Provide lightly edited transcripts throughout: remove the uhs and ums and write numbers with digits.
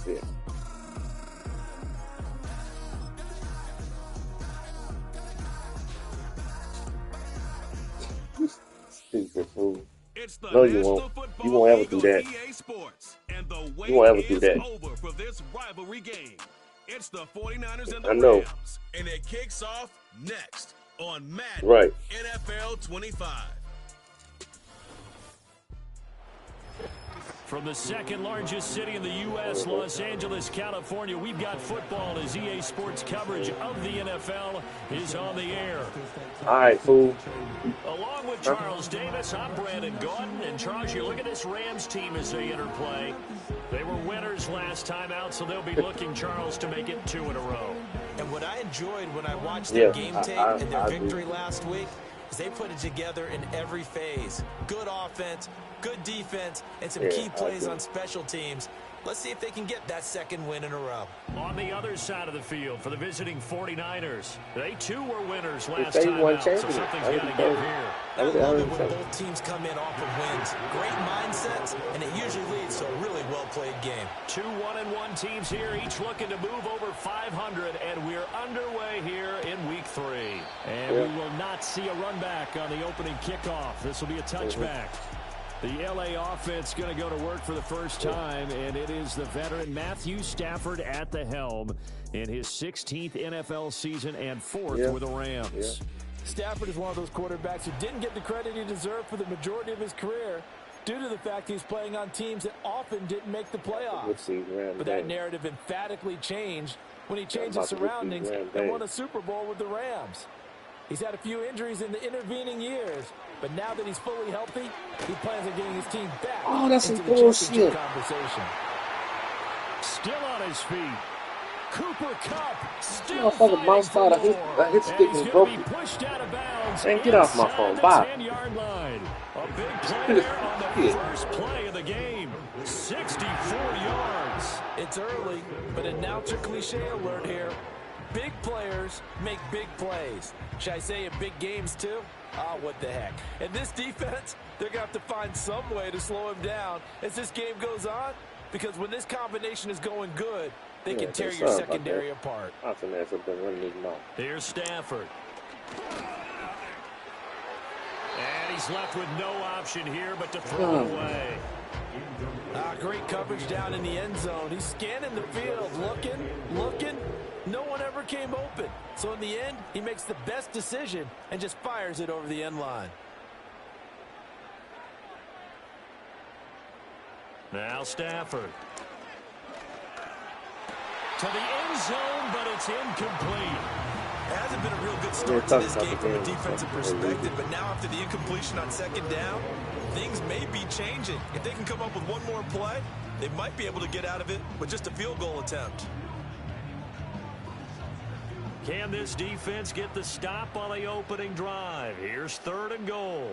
it. Stupid fool. No, you won't. You won't ever do that. You won't ever do that. Over for this rivalry game. It's the 49ers and the I know. Rams, and it kicks off next on Madden Right. NFL 25. From the second largest city in the U.S., Los Angeles, California, we've got football as EA Sports coverage of the NFL is on the air. All right, fool. Along with Charles Davis, I'm Brandon Gordon. And Charles, you look at this Rams team as they enter play. They were winners last time out, so they'll be looking, Charles, to make it 2 in a row. And what I enjoyed when I watched their game tape and their victory last week is they put it together in every phase. Good offense, good defense, and some key plays on special teams. Let's see if they can get that second win in a row. On the other side of the field for the visiting 49ers, they too were winners last time out, so something's got to give here. I love it when both teams come in off of wins. Great mindsets, and it usually leads to a really well-played game. 2 1-1 teams here, each looking to move over 500, and we're underway here in Week 3. And we will not see a run back on the opening kickoff. This will be a touchback. The L.A. offense going to go to work for the first time, and it is the veteran Matthew Stafford at the helm in his 16th NFL season and 4th with the Rams. Stafford is one of those quarterbacks who didn't get the credit he deserved for the majority of his career due to the fact he's playing on teams that often didn't make the playoffs. But that narrative emphatically changed when he changed his surroundings and won a Super Bowl with the Rams. He's had a few injuries in the intervening years, but now that he's fully healthy, he plans on getting his team back into the championship conversation. Still on his feet. Cooper Kupp still his stick is broken. Man, get off my phone. Bye. 10-yard line. A big play there on the first play of the game. 64 yards. It's early, but announcer cliche alert here. Big players make big plays. Should I say in big games too? What the heck. And this defense, they're going to have to find some way to slow him down as this game goes on, because when this combination is going good, they can tear your secondary apart. Here's Stafford. And he's left with no option here but to throw it away. Great coverage down in the end zone. He's scanning the field, looking. No one ever came open. So in the end, he makes the best decision and just fires it over the end line. Now Stafford. To the end zone, but it's incomplete. It hasn't been a real good start to this game from a defensive perspective, but now after the incompletion on second down, things may be changing. If they can come up with one more play, they might be able to get out of it with just a field goal attempt. Can this defense get the stop on the opening drive? Here's 3rd and goal.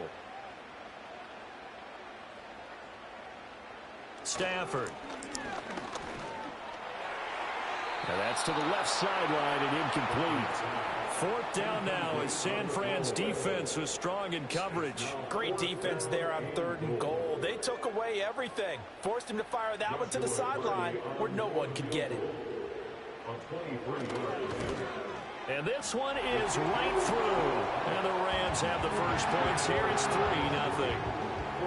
Stafford. Now that's to the left sideline and incomplete. 4th down now as San Fran's defense was strong in coverage. Great defense there on 3rd and goal. They took away everything. Forced him to fire that one to the sideline where no one could get it. And this one is right through. And the Rams have the first points here. It's 3-0.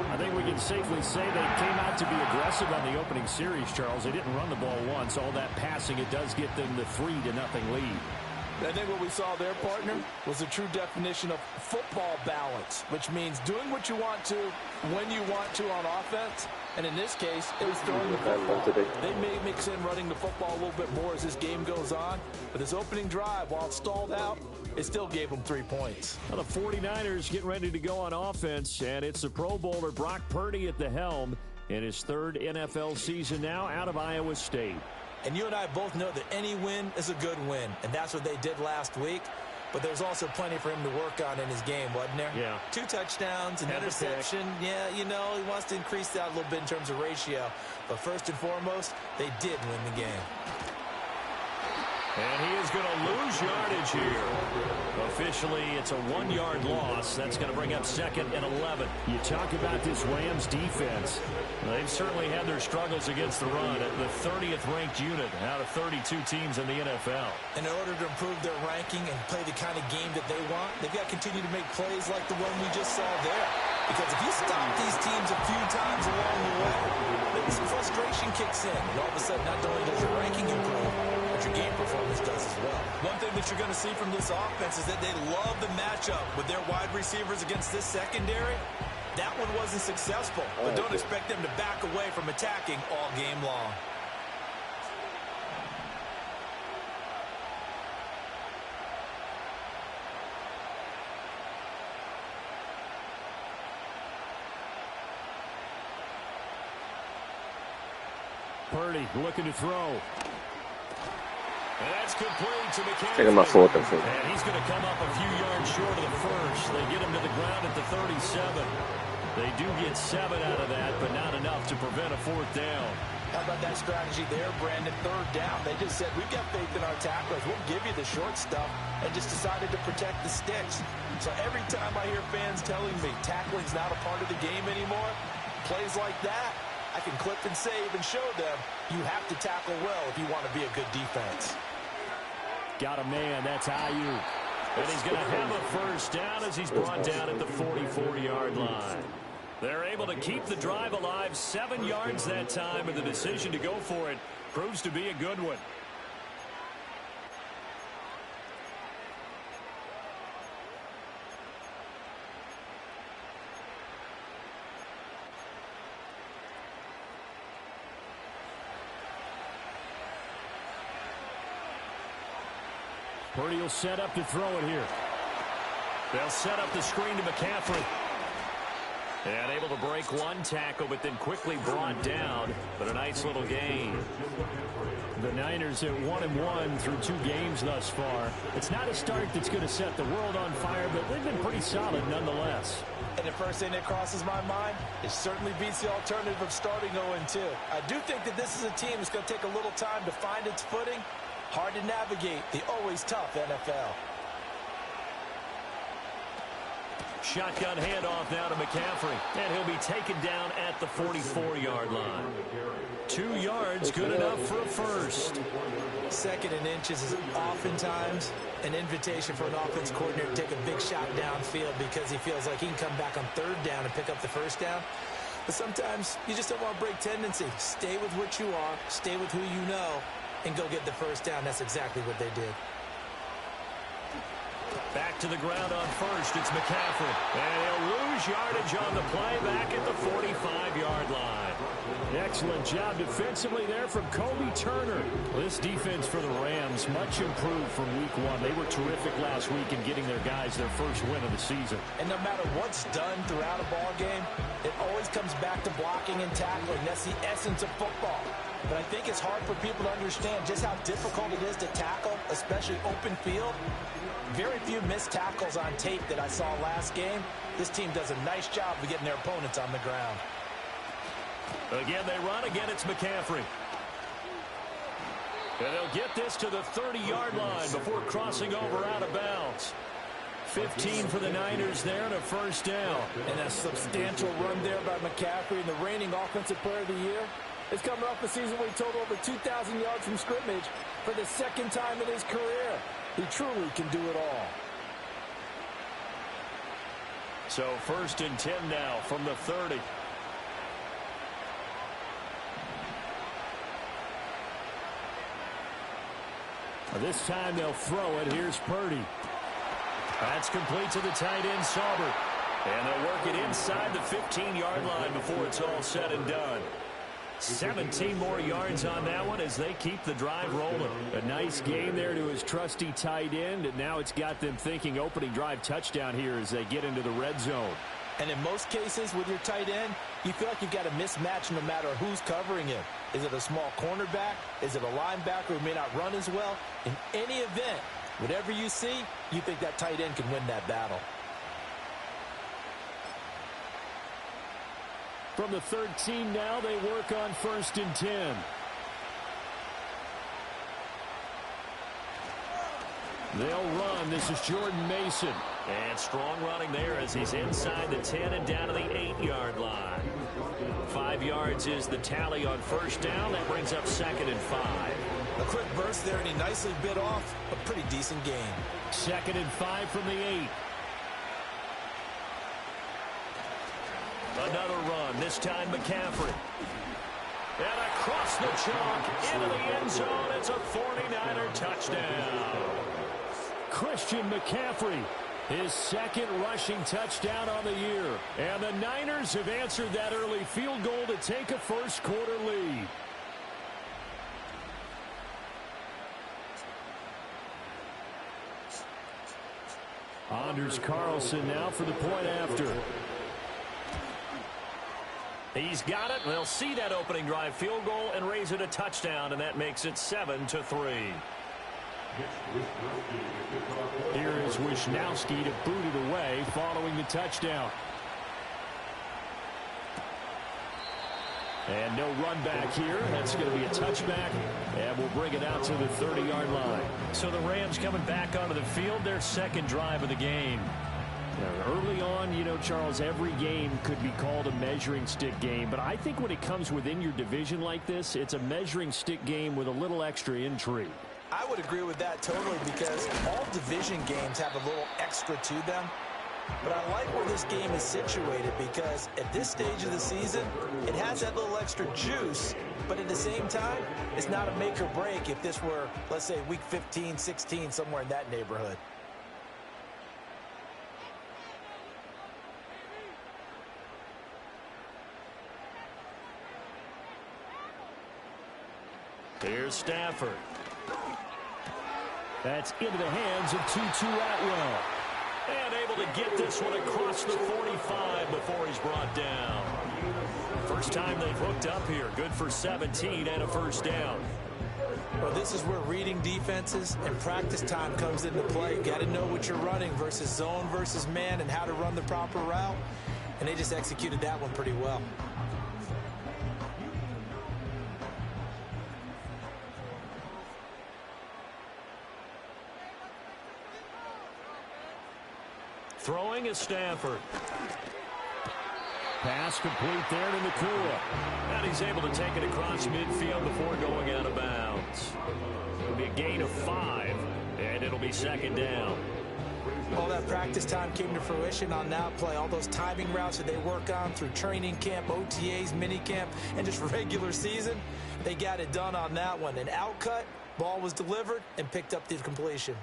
I think we can safely say they came out to be aggressive on the opening series, Charles. They didn't run the ball once. All that passing, it does get them the 3-0 lead. I think what we saw there, partner, was a true definition of football balance, which means doing what you want to when you want to on offense. And in this case, it was throwing the football. They may mix in running the football a little bit more as this game goes on. But this opening drive, while it stalled out, it still gave them 3 points. Well, the 49ers getting ready to go on offense, and it's the Pro Bowler Brock Purdy at the helm in his 3rd NFL season now out of Iowa State. And you and I both know that any win is a good win, and that's what they did last week. But there's also plenty for him to work on in his game, wasn't there? Yeah. 2 touchdowns, an interception. Yeah, you know, he wants to increase that a little bit in terms of ratio. But first and foremost, they did win the game. And he is going to lose yardage here. Officially, it's a 1-yard loss. That's going to bring up 2nd and 11. You talk about this Rams defense. They've certainly had their struggles against the run at the 30th ranked unit out of 32 teams in the NFL. In order to improve their ranking and play the kind of game that they want, they've got to continue to make plays like the one we just saw there. Because if you stop these teams a few times along the way, maybe some frustration kicks in. And all of a sudden, not only does your ranking improve, but your game performance does as well. One thing that you're going to see from this offense is that they love the matchup with their wide receivers against this secondary. That one wasn't successful, but don't expect them to back away from attacking all game long. Purdy looking to throw. And that's complete to McCaffrey. Taking my 4th and 5th. And he's going to come up a few yards short of the first. They get him to the ground at the 37. They do get 7 out of that, but not enough to prevent a 4th down. How about that strategy there, Brandon? 3rd down. They just said, we've got faith in our tacklers. We'll give you the short stuff, and just decided to protect the sticks. So every time I hear fans telling me tackling's not a part of the game anymore, plays like that, I can clip and save and show them you have to tackle well if you want to be a good defense. Got a man. That's Ayuk. And he's going to have a 1st down as he's brought down at the 44-yard line. They're able to keep the drive alive, 7 yards that time, and the decision to go for it proves to be a good one. Purdy will set up to throw it here. They'll set up the screen to McCaffrey. And able to break 1 tackle, but then quickly brought down. But a nice little gain. The Niners at 1-1 through 2 games thus far. It's not a start that's going to set the world on fire, but they've been pretty solid nonetheless. And the first thing that crosses my mind, it certainly beats the alternative of starting 0-2. I do think that this is a team that's going to take a little time to find its footing. Hard to navigate the always tough NFL. Shotgun handoff now to McCaffrey. And he'll be taken down at the 44-yard line. 2 yards, good enough for a 1st. 2nd and inches is oftentimes an invitation for an offense coordinator to take a big shot downfield because he feels like he can come back on 3rd down and pick up the 1st down. But sometimes you just don't want to break tendency. Stay with what you are, stay with who you know, and go get the 1st down. That's exactly what they did. Back to the ground on 1st. It's McCaffrey. And he'll lose yardage on the play back at the 45-yard line. Excellent job defensively there from Kobe Turner. This defense for the Rams, much improved from week 1. They were terrific last week in getting their guys their first win of the season. And no matter what's done throughout a ball game, it always comes back to blocking and tackling. That's the essence of football. But I think it's hard for people to understand just how difficult it is to tackle, especially open field. Very few missed tackles on tape that I saw last game. This team does a nice job of getting their opponents on the ground. Again, they run. Again, it's McCaffrey. And they'll get this to the 30-yard line before crossing over out of bounds. 15 for the Niners there and a 1st down. And a substantial run there by McCaffrey, and the reigning offensive player of the year. Is coming off a season where he totaled over 2,000 yards from scrimmage for the 2nd time in his career. He truly can do it all. So 1st and 10 now from the 30. This time they'll throw it. Here's Purdy. That's complete to the tight end, Sauber. And they'll work it inside the 15-yard line before it's all said and done. 17 more yards on that one as they keep the drive rolling. A nice game there to his trusty tight end, and now it's got them thinking opening drive touchdown here as they get into the red zone. And in most cases with your tight end, you feel like you've got a mismatch no matter who's covering him. Is it a small cornerback? Is it a linebacker who may not run as well? In any event, whatever you see, you think that tight end can win that battle. From the 13 now, they work on 1st and 10. They'll run. This is Jordan Mason. And strong running there as he's inside the 10 and down to the 8-yard line. 5 yards is the tally on first down. That brings up 2nd and 5. A quick burst there, and he nicely bit off a pretty decent gain. 2nd and 5 from the 8. Another run, this time McCaffrey. And across the chalk, into the end zone. It's a 49er touchdown. Christian McCaffrey, his 2nd rushing touchdown on the year. And the Niners have answered that early field goal to take a first-quarter lead. Anders Carlson now for the point after. He's got it. They'll see that opening drive field goal and raise it a touchdown, and that makes it 7-3. Here is Wisnowski to boot it away following the touchdown. And no run back here. That's going to be a touchback, and we'll bring it out to the 30-yard line. So the Rams coming back onto the field, their 2nd drive of the game. Now, early on, you know, Charles, every game could be called a measuring stick game, but I think when it comes within your division like this, it's a measuring stick game with a little extra intrigue. I would agree with that totally, because all division games have a little extra to them. But I like where this game is situated, because at this stage of the season, it has that little extra juice, but at the same time, it's not a make or break if this were, let's say, week 15, 16, somewhere in that neighborhood. Here's Stafford. That's into the hands of Tutu Atwell. And able to get this one across the 45 before he's brought down. First time they've hooked up here. Good for 17 and a first down. Well, this is where reading defenses and practice time comes into play. Got to know what you're running versus zone versus man and how to run the proper route. And they just executed that one pretty well. Throwing is Stafford. Pass complete there to Nakua. And he's able to take it across midfield before going out of bounds. It'll be a gain of 5, and it'll be 2nd down. All that practice time came to fruition on that play. All those timing routes that they work on through training camp, OTAs, minicamp, and just regular season, they got it done on that one. An outcut, ball was delivered, and picked up the completion.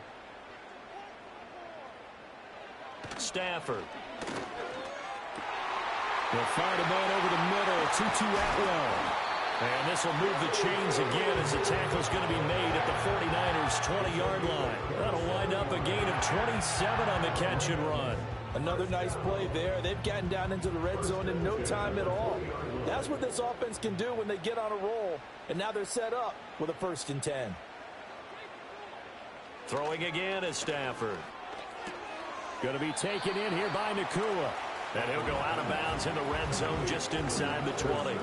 Stafford. They'll find a man over the middle. Tutu Atwell. And this will move the chains again as the tackle's going to be made at the 49ers' 20-yard line. That'll wind up a gain of 27 on the catch and run. Another nice play there. They've gotten down into the red zone in no time at all. That's what this offense can do when they get on a roll. And now they're set up with a 1st and 10. Throwing again is Stafford. Going to be taken in here by Nakua. And he'll go out of bounds in the red zone just inside the 20.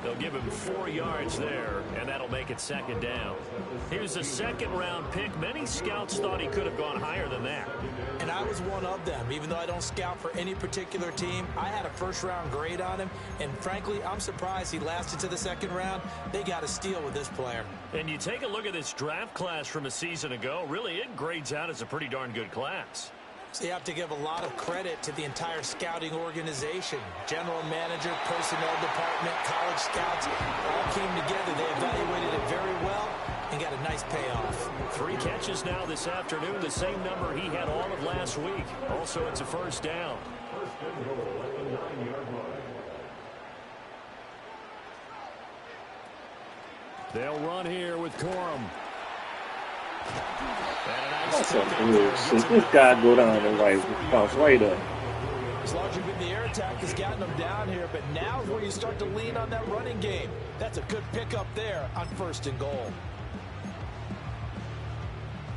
They'll give him 4 yards there, and that'll make it 2nd down. Here's a 2nd-round pick. Many scouts thought he could have gone higher than that. And I was one of them. Even though I don't scout for any particular team, I had a 1st-round grade on him. And frankly, I'm surprised he lasted to the 2nd round. They got a steal with this player. And you take a look at this draft class from a season ago, really it grades out as a pretty darn good class. So you have to give a lot of credit to the entire scouting organization. General manager, personnel department, college scouts, all came together. They evaluated it very well and got a nice payoff. 3 catches now this afternoon, the same number he had all of last week. Also, it's a 1st down. They'll run here with Corum. That's a bullshit. This guy go down and bounce right up. As long as the air attack has gotten them down here, but now is where you start to lean on that running game. That's a good pickup there on 1st and goal.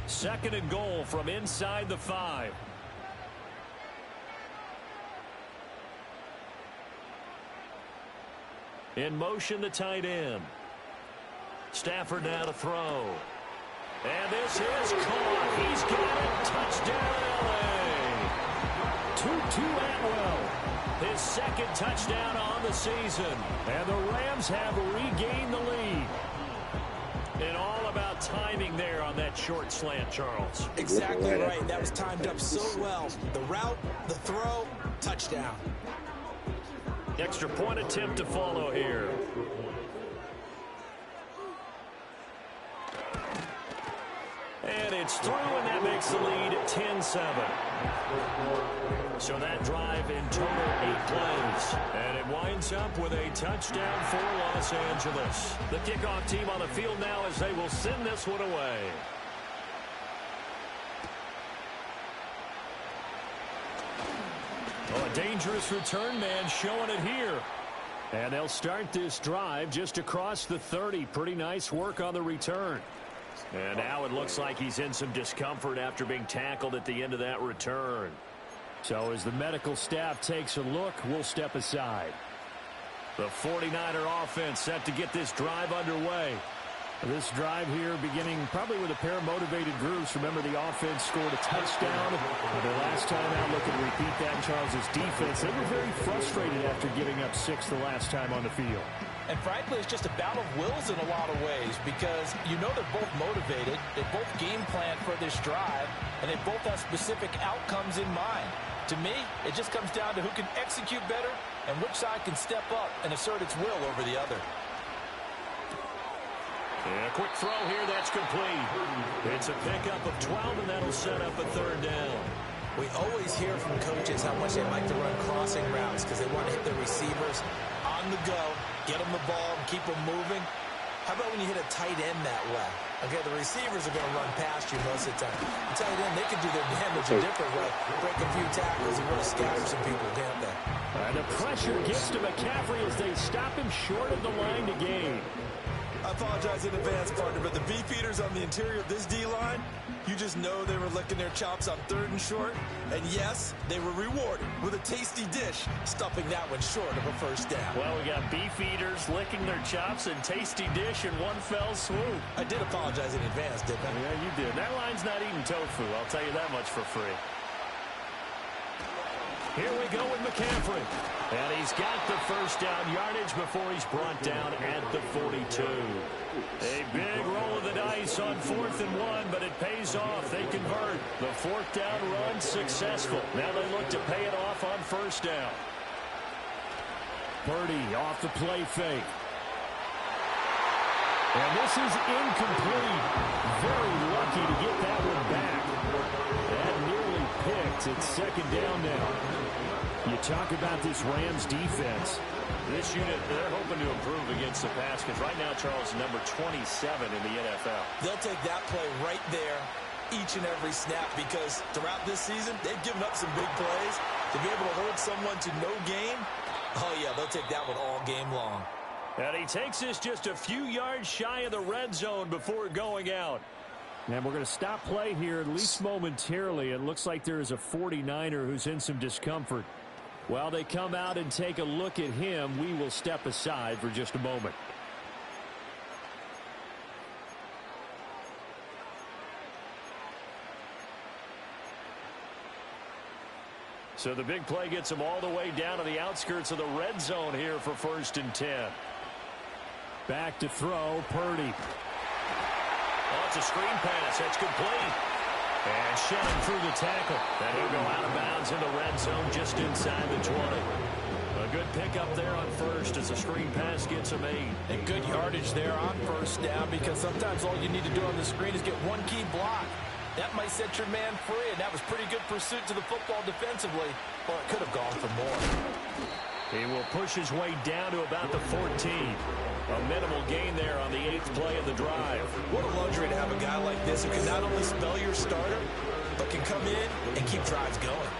2nd and goal from inside the 5. In motion, the tight end. Stafford now to throw. And this is caught. He's got it. Touchdown, L.A. 2-2 Atwell. His second touchdown on the season. And the Rams have regained the lead. And all about timing there on that short slant, Charles. Exactly right. That was timed up so well. The route, the throw, touchdown. Extra point attempt to follow here. And it's through, and that makes the lead 10-7. So that drive in total 8 plays. And it winds up with a touchdown for Los Angeles. The kickoff team on the field now as they will send this one away. Oh, a dangerous return man showing it here. And they'll start this drive just across the 30. Pretty nice work on the return. And now it looks like he's in some discomfort after being tackled at the end of that return. So as the medical staff takes a look, we'll step aside. The 49er offense set to get this drive underway. This drive here beginning probably with a pair of motivated groups. Remember, the offense scored a touchdown. The last time out, looking to repeat that in Charles's defense. They were very frustrated after giving up 6 the last time on the field. And frankly, it's just a battle of wills in a lot of ways because you know they're both motivated, they both game plan for this drive, and they both have specific outcomes in mind. To me, it just comes down to who can execute better and which side can step up and assert its will over the other. And a quick throw here, that's complete. It's a pickup of 12, and that'll set up a third down. We always hear from coaches how much they like to run crossing routes because they want to hit their receivers on the go, get them the ball, and keep them moving. How about when you hit a tight end that way? Okay, the receivers are going to run past you most of the time. The tight end, they can do their damage a different way. Break a few tackles and really scatter some people, can't they? And the pressure gets to McCaffrey as they stop him short of the line to gain. I apologize in advance, partner, but the beefeaters on the interior of this D-line, you just know they were licking their chops on 3rd and short. And yes, they were rewarded with a tasty dish, stuffing that one short of a first down. Well, we got beefeaters licking their chops and tasty dish in one fell swoop. I did apologize in advance, didn't I? Yeah, you did. That line's not eating tofu, I'll tell you that much for free. Here we go with McCaffrey. And he's got the first down yardage before he's brought down at the 42. A big roll of the dice on 4th and 1, but it pays off. They convert. The 4th down run successful. Now they look to pay it off on 1st down. Purdy off the play fake. And this is incomplete. Very lucky to get that one back. That nearly picked. It's 2nd down now. You talk about this Rams defense. This unit, they're hoping to improve against the pass because right now, Charles, number 27 in the NFL. They'll take that play right there each and every snap because throughout this season, they've given up some big plays. To be able to hold someone to no gain, oh, yeah, they'll take that one all game long. And he takes this just a few yards shy of the red zone before going out. And we're going to stop play here, at least momentarily. It looks like there is a 49er who's in some discomfort. While they come out and take a look at him, we will step aside for just a moment. So the big play gets him all the way down to the outskirts of the red zone here for 1st and 10. Back to throw, Purdy. Oh, it's a screen pass. That's complete. And shoving through the tackle. And he'll go out of bounds in the red zone just inside the 20. A good pickup there on 1st as the screen pass gets him 8. And good yardage there on 1st down because sometimes all you need to do on the screen is get one key block. That might set your man free, and that was pretty good pursuit to the football defensively. Well, it could have gone for more. He will push his way down to about the 14. A minimal gain there on the 8th play of the drive. What a luxury to have a guy like this who can not only spell your starter, but can come in and keep drives going.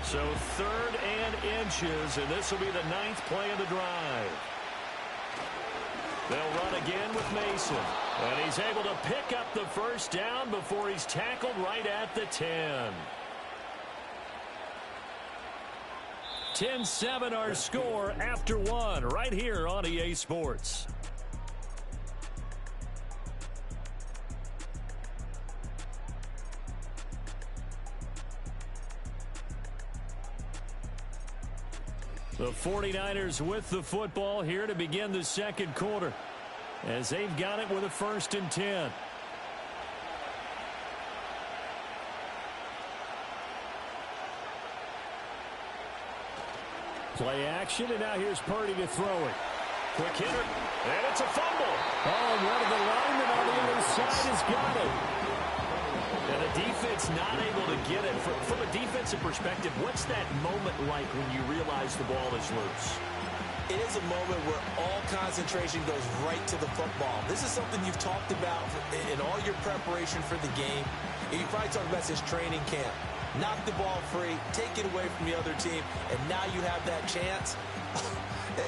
So 3rd and inches, and this will be the 9th play of the drive. They'll run again with Mason. And he's able to pick up the first down before he's tackled right at the 10. 10-7 our score after 1 right here on EA Sports. The 49ers with the football here to begin the second quarter, as they've got it with a 1st and 10. Play action, and now here's Purdy to throw it. Quick hitter, and it's a fumble. Oh, and one of the linemen on the other side has got it. And the defense not able to get it. From a defensive perspective, what's that moment like when you realize the ball is loose? It is a moment where all concentration goes right to the football. This is something you've talked about in all your preparation for the game. You probably talked about this training camp. Knock the ball free, take it away from the other team, and now you have that chance.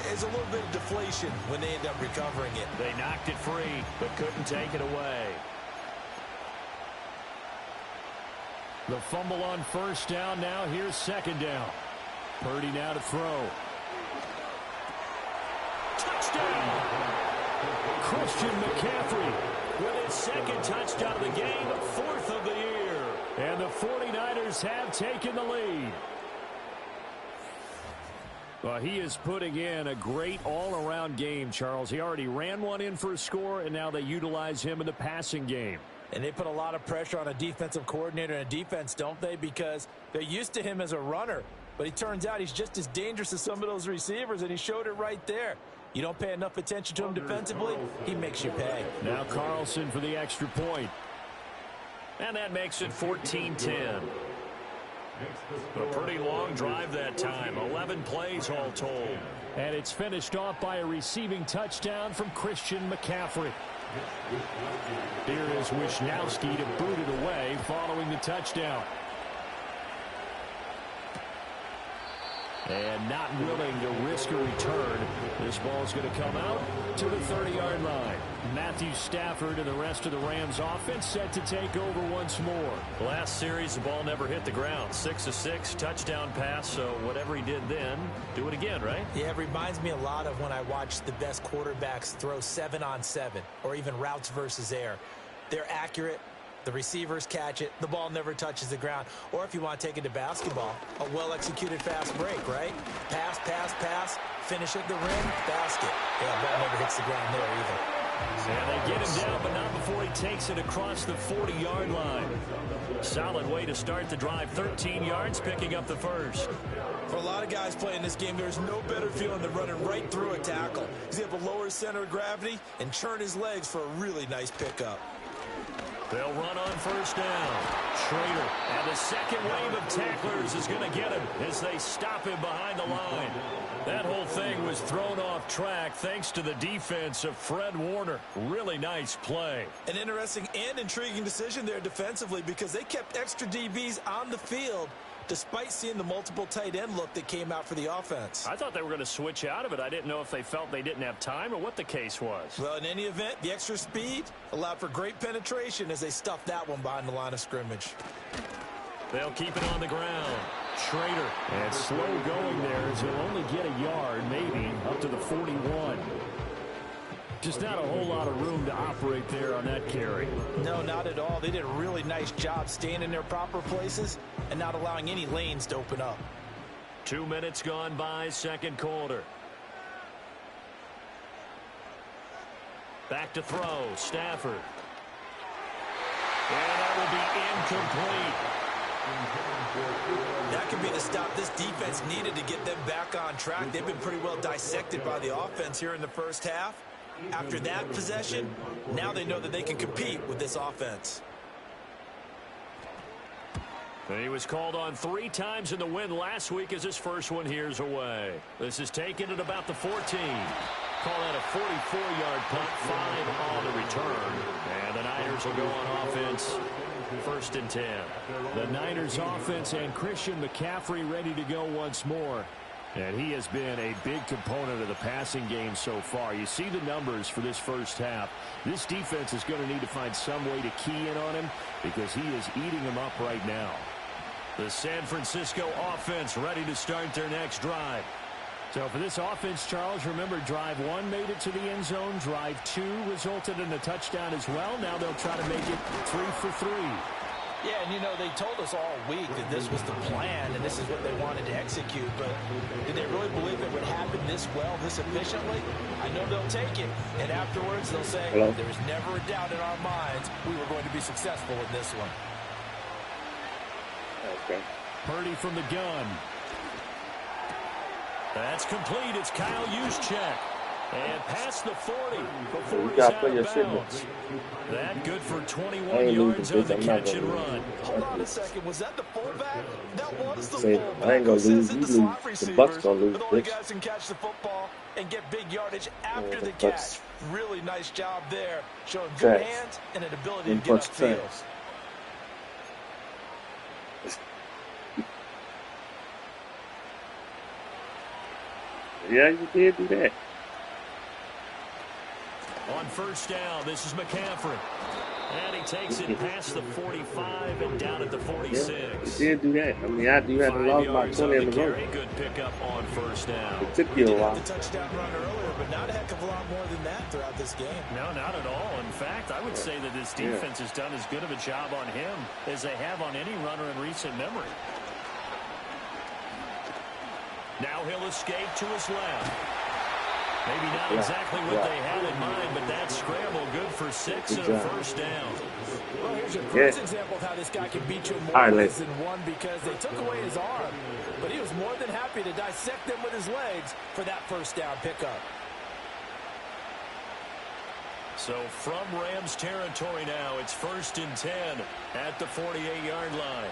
It's a little bit of deflation when they end up recovering it. They knocked it free, but couldn't take it away. The fumble on 1st down. Now here's 2nd down. Purdy now to throw. Touchdown! Christian McCaffrey with his 2nd touchdown of the game, 4th of the year. And the 49ers have taken the lead. Well, he is putting in a great all-around game, Charles. He already ran one in for a score, and now they utilize him in the passing game. And they put a lot of pressure on a defensive coordinator and a defense, don't they? Because they're used to him as a runner. But it turns out he's just as dangerous as some of those receivers, and he showed it right there. You don't pay enough attention to him defensively, he makes you pay. Now Carlson for the extra point. And that makes it 14-10. A pretty long drive that time. 11 plays all told. And it's finished off by a receiving touchdown from Christian McCaffrey. Here is Wisnowski to boot it away following the touchdown. And not willing to risk a return. This ball's going to come out to the 30-yard line. Matthew Stafford and the rest of the Rams offense set to take over once more. Last series, the ball never hit the ground. 6 of 6, touchdown pass, so whatever he did then, do it again, right? Yeah, it reminds me a lot of when I watch the best quarterbacks throw 7-on-7 or even routes versus air. They're accurate. The receivers catch it. The ball never touches the ground. Or if you want to take it to basketball, a well-executed fast break, right? Pass, pass, pass, finish at the rim, basket. Yeah, ball never hits the ground there either. And they get him down, but not before he takes it across the 40-yard line. Solid way to start the drive. 13 yards, picking up the first. For a lot of guys playing this game, there's no better feeling than running right through a tackle. He's able to lower his center of gravity and churn his legs for a really nice pickup. They'll run on 1st down. Schrader, and the second wave of tacklers is going to get him as they stop him behind the line. That whole thing was thrown off track thanks to the defense of Fred Warner. Really nice play. An interesting and intriguing decision there defensively because they kept extra DBs on the field despite seeing the multiple tight end look that came out for the offense. I thought they were going to switch out of it. I didn't know if they felt they didn't have time or what the case was. Well, in any event, the extra speed allowed for great penetration as they stuffed that one behind the line of scrimmage. They'll keep it on the ground. Schrader. And slow going there as he'll only get a yard, maybe, up to the 41. Just not a whole lot of room to operate there on that carry. No, not at all. They did a really nice job staying in their proper places and not allowing any lanes to open up. 2 minutes gone by, second quarter. Back to throw, Stafford. And that will be incomplete. That could be the stop this defense needed to get them back on track. They've been pretty well dissected by the offense here in the first half. After that possession, now they know that they can compete with this offense. He was called on 3 times in the win last week as his first one here's away. This is taken at about the 14. Call that a 44-yard punt, 5 on the return. And the Niners will go on offense. 1st and 10. The Niners offense and Christian McCaffrey ready to go once more. And he has been a big component of the passing game so far. You see the numbers for this first half. This defense is going to need to find some way to key in on him because he is eating them up right now. The San Francisco offense ready to start their next drive. So for this offense, Charles, remember drive 1 made it to the end zone. Drive 2 resulted in a touchdown as well. Now they'll try to make it 3 for 3. Yeah, and they told us all week that this was the plan and this is what they wanted to execute, but did they really believe it would happen this well, this efficiently? I know they'll take it, and afterwards they'll say, there was never a doubt in our minds we were going to be successful in this one. Okay. Purdy from the gun. That's complete. It's Kyle Juszczyk. And past the 40 before he's out of bounds. That good for 21 yards on the catch and run. Hold on a second. Was that the fullback? That was the fullback. I ain't going to lose. You lose. The Bucks going to lose. The only guys can catch the football and get big yardage after the catch. Really nice job there. Showing good hands and an ability to get upfield. Yeah, you did do that. On first down, this is McCaffrey. And he takes it past the 45 and down at the 46. Yeah, you did do that. I mean, you had to lose about 20 in the row. Good pickup on first down. It took you a while. The touchdown run earlier, but not a heck of a lot more than that throughout this game. No, not at all. In fact, I would say that this defense has done as good of a job on him as they have on any runner in recent memory. Now he'll escape to his left. Maybe not exactly what they had in mind, but that scramble good for 6 and a first down. Well, here's your first example of how this guy can beat you in more ways than one, because they took away his arm, but he was more than happy to dissect them with his legs for that first down pickup. So from Rams territory now, it's 1st and 10 at the 48-yard line.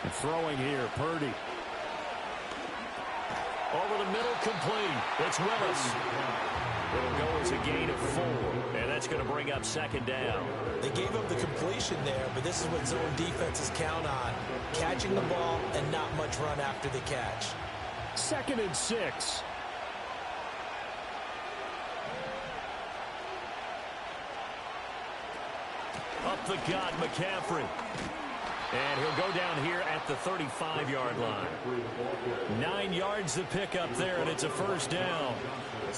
And throwing here, Purdy. Over the middle, complete. It's Willis. It'll go as a gain of 4, and that's going to bring up 2nd down. They gave up the completion there, but this is what zone defenses count on. Catching the ball and not much run after the catch. 2nd and 6. Up the gut, McCaffrey. And he'll go down here at the 35-yard line. 9 yards to pick up there, and it's a first down.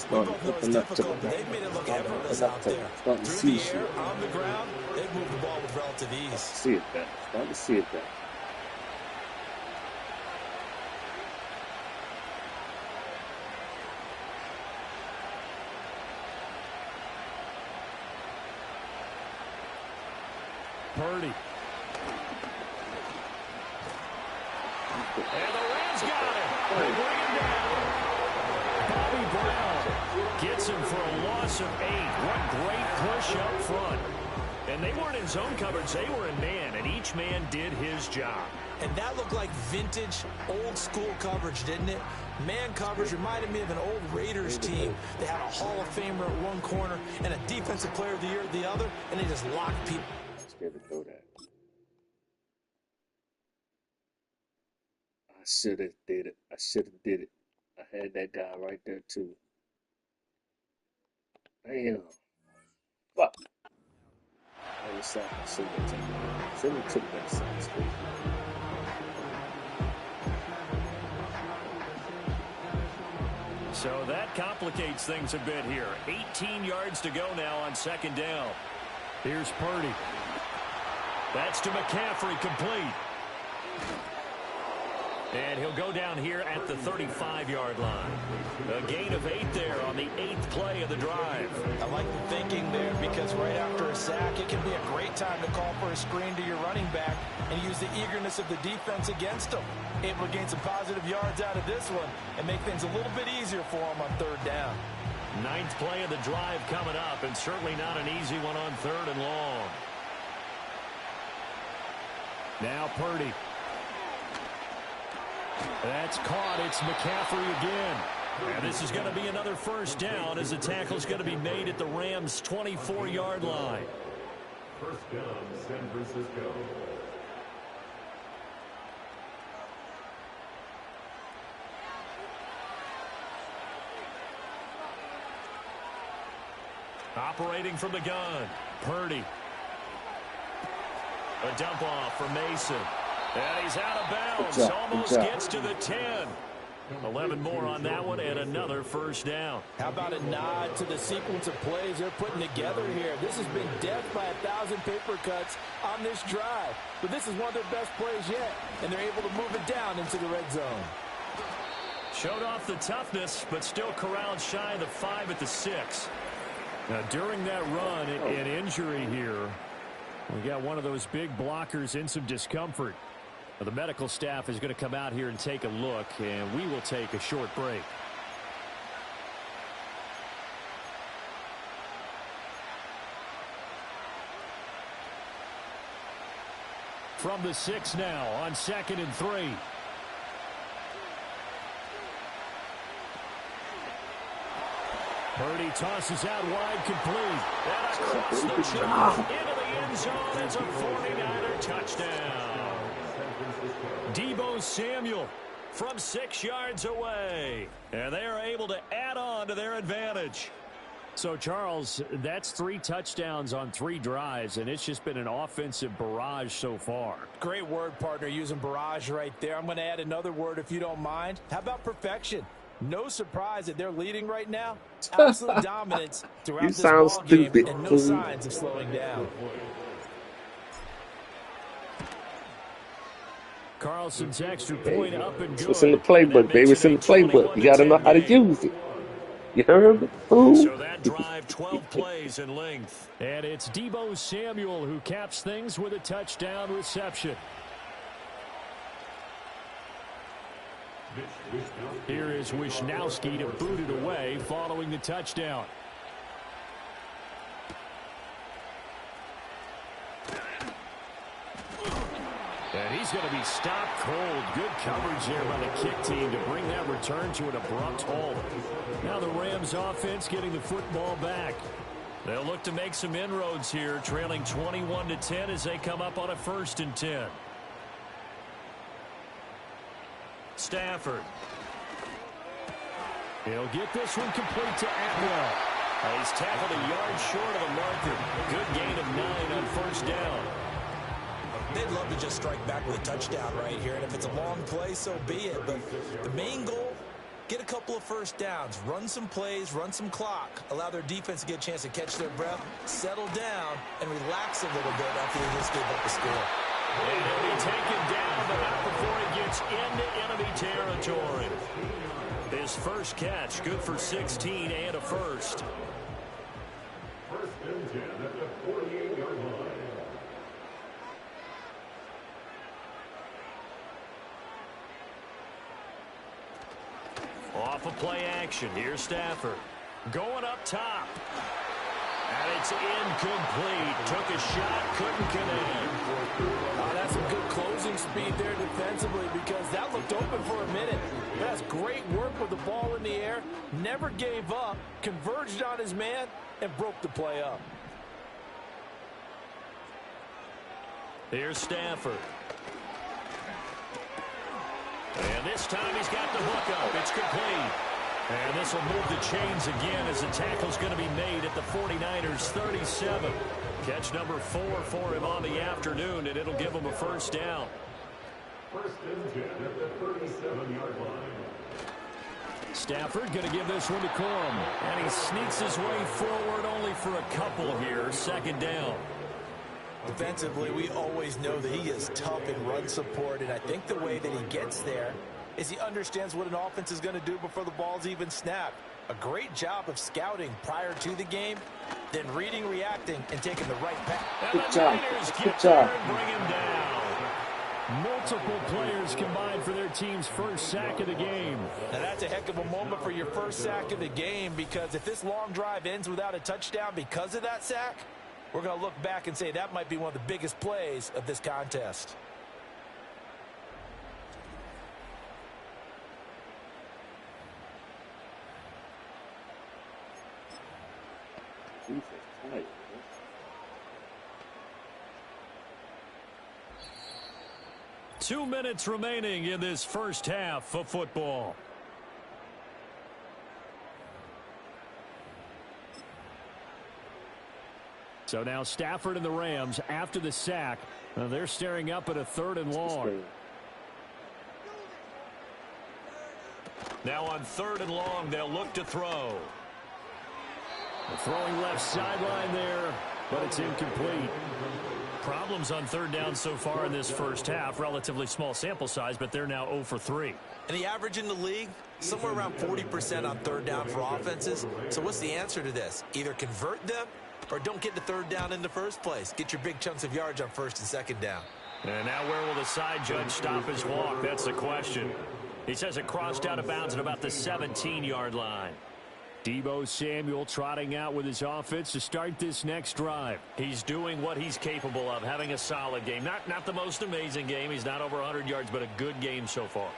We both know it's difficult, but they've made it look effortless out there. Through the air, on the ground, they've moved the ball with relative ease. See it back. Start to see it back. Purdy. And the Rams got it. They bring him down. Bobby Brown gets him for a loss of 8. What great push up front. And they weren't in zone coverage. They were in man, and each man did his job. And that looked like vintage, old-school coverage, didn't it? Man coverage reminded me of an old Raiders team. They had a Hall of Famer at one corner and a Defensive Player of the Year at the other, and they just locked people. Scared to throw that. I should have did it. I should have did it. I had that guy right there too. Damn. Fuck. I was sorry. I shouldn't have taken that. Shouldn't have took that side street. So that complicates things a bit here. 18 yards to go now on 2nd down. Here's Purdy. That's to McCaffrey, complete. And he'll go down here at the 35-yard line. A gain of 8 there on the 8th play of the drive. I like the thinking there, because right after a sack, it can be a great time to call for a screen to your running back and use the eagerness of the defense against them. Able to gain some positive yards out of this one and make things a little bit easier for them on 3rd down. 9th play of the drive coming up, and certainly not an easy one on 3rd and long. Now Purdy. That's caught. It's McCaffrey again. And this is going to be another first down, as the tackle's going to be made at the Rams' 24-yard line. First down, San Francisco. Operating from the gun, Purdy. A dump off for Mason. And he's out of bounds. Almost gets to the 10. 11 more on that one and another first down. How about a nod to the sequence of plays they're putting together here? This has been death by 1,000 paper cuts on this drive. But this is one of their best plays yet, and they're able to move it down into the red zone. Showed off the toughness, but still corralled shy of the 5 at the 6. Now, during that run, an injury here. We got one of those big blockers in some discomfort. The medical staff is going to come out here and take a look, and we will take a short break. From the 6 now on 2nd and 3. Purdy tosses out wide, complete. And across the chop into the end zone. It's a 49er touchdown. Deebo Samuel from 6 yards away. And they are able to add on to their advantage. So, Charles, that's 3 touchdowns on 3 drives, and it's just been an offensive barrage so far. Great word, partner, using barrage right there. I'm going to add another word if you don't mind. How about perfection? No surprise that they're leading right now. Absolute dominance throughout this ball game, and no signs of slowing down. Carlson's extra point up and good. It's in the playbook, baby. It's in the playbook. You got to know how to use it. You heard me? So that drive, 12 plays in length. And it's Deebo Samuel who caps things with a touchdown reception. Here is Wisnowski to boot it away following the touchdown. And he's going to be stopped cold. Good coverage there by the kick team to bring that return to an abrupt halt. Now the Rams offense getting the football back. They'll look to make some inroads here, trailing 21-10 as they come up on a 1st and 10. Stafford. He'll get this one complete to Atwell. He's tackled a yard short of the marker. Good gain of 9 on 1st down. They'd love to just strike back with a touchdown right here, and if it's a long play, so be it. But the main goal, get a couple of 1st downs, run some plays, run some clock, allow their defense to get a chance to catch their breath, settle down, and relax a little bit after they just gave up the score. And he'll be taken down, but not before he gets into enemy territory. His first catch, good for 16 and a 1st. 1st and 10 at the 48-yard line. Off of play action, here's Stafford. Going up top. And it's incomplete. Took a shot, couldn't connect. That's some good closing speed there defensively because that looked open for a minute. That's great work with the ball in the air. Never gave up, converged on his man, and broke the play up. Here's Stafford. And this time he's got the hook up. It's complete. And this will move the chains again as the tackle's going to be made at the 49ers 37. Catch number 4 for him on the afternoon, and it'll give him a 1st down. 1st and 10 at the 37-yard line. Stafford going to give this one to Corum. And he sneaks his way forward only for a couple here. 2nd down. Defensively, we always know that he is tough in run support, and I think the way that he gets there is he understands what an offense is going to do before the ball's even snapped. A great job of scouting prior to the game, then reading, reacting, and taking the right path. Good job. Good job. Bring him down. Multiple players combined for their team's 1st sack of the game. Now that's a heck of a moment for your 1st sack of the game, because if this long drive ends without a touchdown because of that sack, we're going to look back and say that might be one of the biggest plays of this contest. Jesus, tight. 2 minutes remaining in this 1st half of football. So now Stafford and the Rams, after the sack, they're staring up at a 3rd and long. Now on 3rd and long, they'll look to throw. Throwing left sideline there, but it's incomplete. Problems on 3rd down so far in this first half. Relatively small sample size, but they're now 0 for 3. And the average in the league, somewhere around 40% on 3rd down for offenses. So what's the answer to this? Either convert them or don't get to 3rd down in the first place. Get your big chunks of yards on 1st and 2nd down. And now where will the side judge stop his walk? That's the question. He says it crossed out of bounds at about the 17-yard line. Deebo Samuel trotting out with his offense to start this next drive. He's doing what he's capable of, having a solid game. Not the most amazing game. He's not over 100 yards, but a good game so far.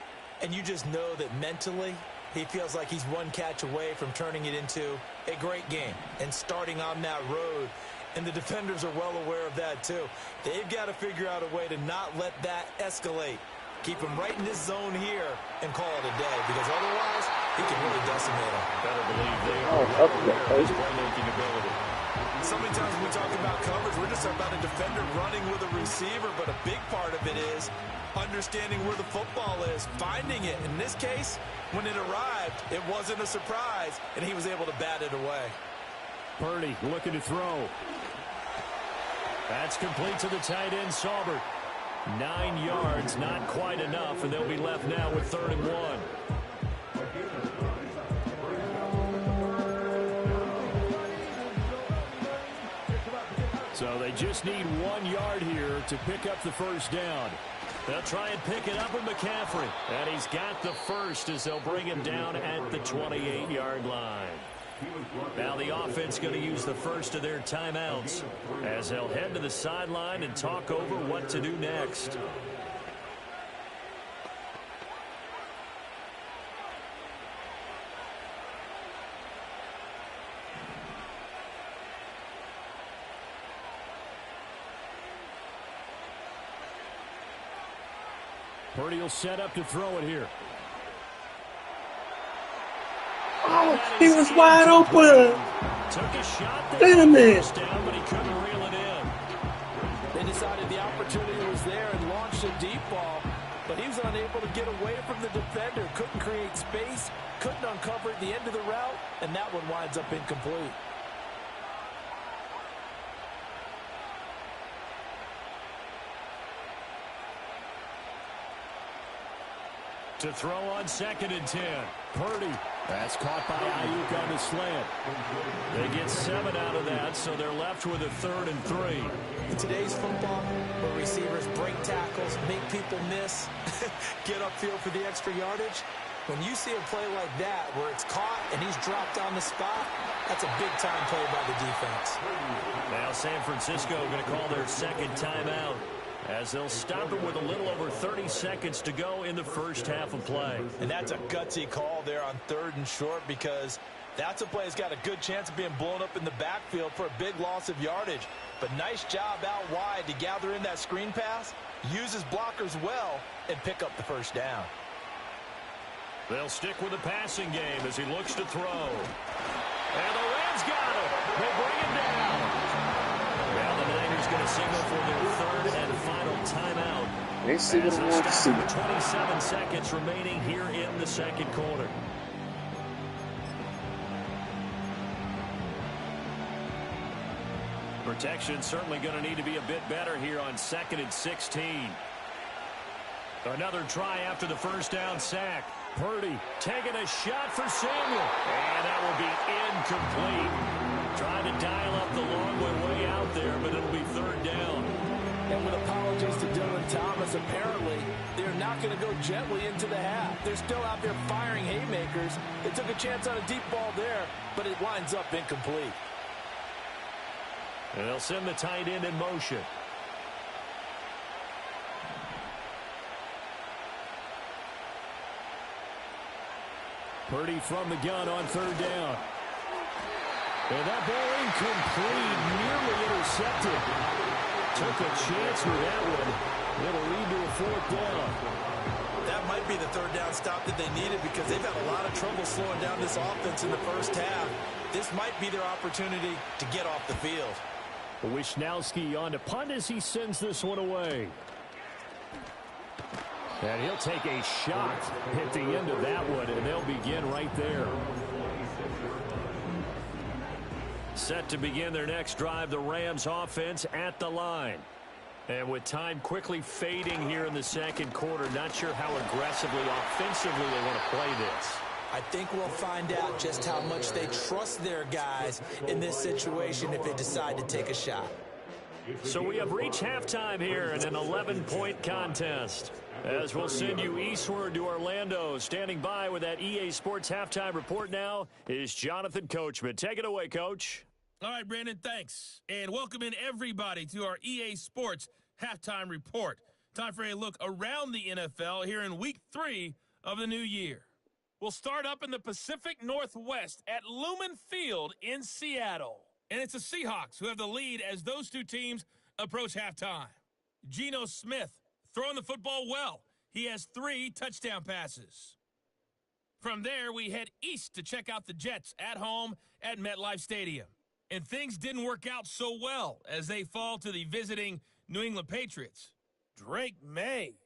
And you just know that mentally he feels like he's one catch away from turning it into a great game and starting on that road. And the defenders are well aware of that too. They've got to figure out a way to not let that escalate. Keep him right in this zone here and call it a day, because otherwise he can really decimate him. Better believe they are well aware of his playmaking ability. So many times when we talk about coverage, we're just about a defender running with a receiver, but a big part of it is understanding where the football is, finding it. In this case, when it arrived, it wasn't a surprise, and he was able to bat it away. Purdy looking to throw. That's complete to the tight end, Saubert. 9 yards, not quite enough, and they'll be left now with 3rd and 1. So they just need 1 yard here to pick up the first down. They'll try and pick it up with McCaffrey. And he's got the first as they'll bring him down at the 28-yard line. Now the offense going to use the first of their timeouts as they'll head to the sideline and talk over what to do next. Purdy will set up to throw it here. Oh, he was wide open. Took a shot there. Damn it. Down, but he couldn't reel it in. They decided the opportunity was there and launched a deep ball, but he was unable to get away from the defender. Couldn't create space, couldn't uncover at the end of the route, and that one winds up incomplete. To throw on 2nd and 10. Purdy. That's caught by Ayuk on the slant. They get 7 out of that, so they're left with a 3rd and 3. In today's football, where receivers break tackles, make people miss, get upfield for the extra yardage, when you see a play like that where it's caught and he's dropped on the spot, that's a big-time play by the defense. Now San Francisco going to call their 2nd timeout, as they'll stop it with a little over 30 seconds to go in the first half of play. And that's a gutsy call there on 3rd and short, because that's a play that's got a good chance of being blown up in the backfield for a big loss of yardage. But nice job out wide to gather in that screen pass, use his blockers well, and pick up the first down. They'll stick with the passing game as he looks to throw. And the Rams got him. They bring him down. Now the Niners going to signal for their 3rd and final timeout. They see what they want to see. 27 seconds remaining here in the 2nd quarter. Protection certainly going to need to be a bit better here on 2nd and 16. Another try after the first down sack. Purdy taking a shot for Samuel. And that will be incomplete. Trying to dial up the long way out there, but it'll be 3rd down. And with apologies to Dylan Thomas, apparently they're not going to go gently into the half. They're still out there firing haymakers. They took a chance on a deep ball there, but it winds up incomplete. And they'll send the tight end in motion. Purdy from the gun on 3rd down. And that ball incomplete, nearly intercepted. Took a chance with that one. It'll lead to a 4th down. That might be the 3rd down stop that they needed, because they've had a lot of trouble slowing down this offense in the first half. This might be their opportunity to get off the field. Wishnowski on to punt as he sends this one away. And he'll take a shot at the end of that one, and they'll begin right there. Set to begin their next drive, the Rams offense at the line. And with time quickly fading here in the second quarter, not sure how aggressively, offensively they want to play this. I think we'll find out just how much they trust their guys in this situation if they decide to take a shot. So we have reached halftime here in an 11-point contest. As we'll send you eastward to Orlando. Standing by with that EA Sports halftime report now is Jonathan Coachman. Take it away, Coach. All right, Brandon, thanks. And welcome in everybody to our EA Sports halftime report. Time for a look around the NFL here in week 3 of the new year. We'll start up in the Pacific Northwest at Lumen Field in Seattle. And it's the Seahawks who have the lead as those two teams approach halftime. Geno Smith throwing the football well. He has 3 touchdown passes. From there, we head east to check out the Jets at home at MetLife Stadium. And things didn't work out so well as they fall to the visiting New England Patriots. Drake May,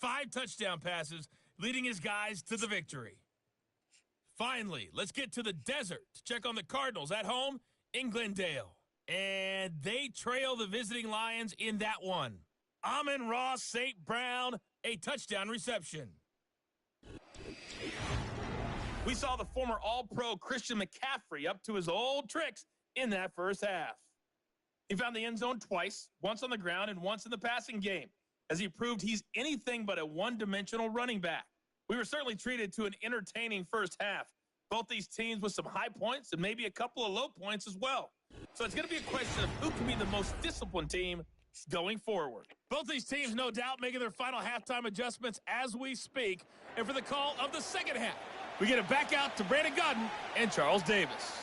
5 touchdown passes, leading his guys to the victory. Finally, let's get to the desert to check on the Cardinals at home in Glendale. And they trail the visiting Lions in that one. Amon-Ra St. Brown, a touchdown reception. We saw the former All-Pro Christian McCaffrey up to his old tricks in that first half. He found the end zone twice, once on the ground and once in the passing game, as he proved he's anything but a one-dimensional running back. We were certainly treated to an entertaining first half. Both these teams with some high points and maybe a couple of low points as well. So it's going to be a question of who can be the most disciplined team going forward. Both these teams, no doubt, making their final halftime adjustments as we speak. And for the call of the second half, we get it back out to Brandon Godden and Charles Davis.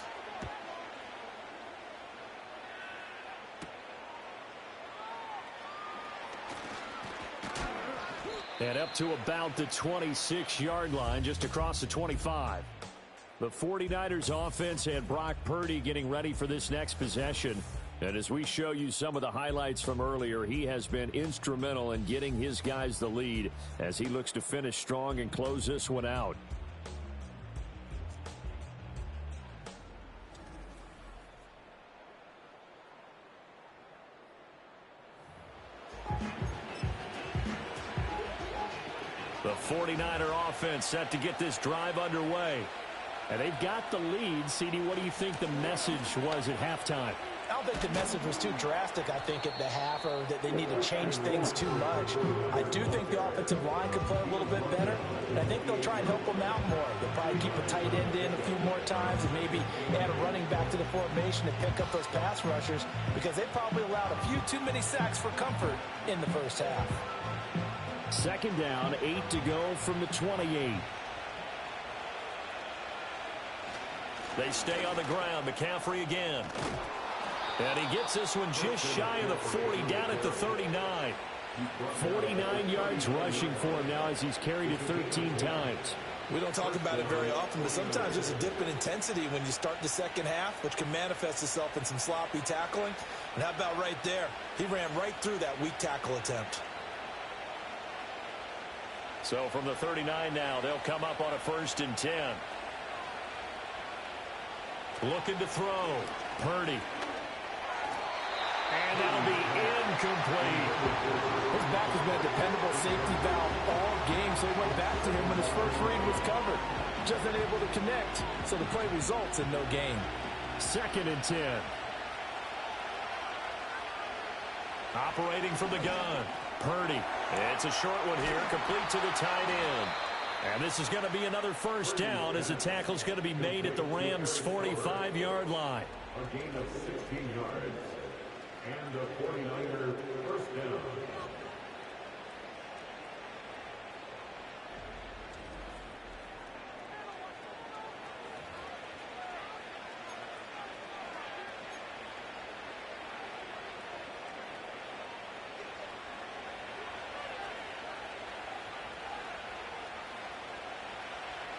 And up to about the 26-yard line, just across the 25. The 49ers offense and Brock Purdy getting ready for this next possession. And as we show you some of the highlights from earlier, he has been instrumental in getting his guys the lead as he looks to finish strong and close this one out. The 49er offense set to get this drive underway. And they've got the lead. CD, what do you think the message was at halftime? I don't think the message was too drastic, I think, at the half, or that they need to change things too much. I do think the offensive line could play a little bit better, and I think they'll try and help them out more. They'll probably keep a tight end in a few more times and maybe add a running back to the formation to pick up those pass rushers, because they probably allowed a few too many sacks for comfort in the first half. Second down, 8 to go from the 28. They stay on the ground. McCaffrey again. And he gets this one just shy of the 40, down at the 39. 49 yards rushing for him now as he's carried it 13 times. We don't talk about it very often, but sometimes there's a dip in intensity when you start the second half, which can manifest itself in some sloppy tackling. And how about right there? He ran right through that weak tackle attempt. So from the 39 now, they'll come up on a 1st and 10. Looking to throw. Purdy. And that'll be incomplete. His back has been a dependable safety valve all game, so he went back to him when his first read was covered. Just unable to connect, so the play results in no gain. 2nd and 10. Operating from the gun. Purdy. It's a short one here, complete to the tight end. And this is going to be another first down as the tackle's going to be made at the Rams' 45-yard line. A gain of 16 yards and a 49er first down.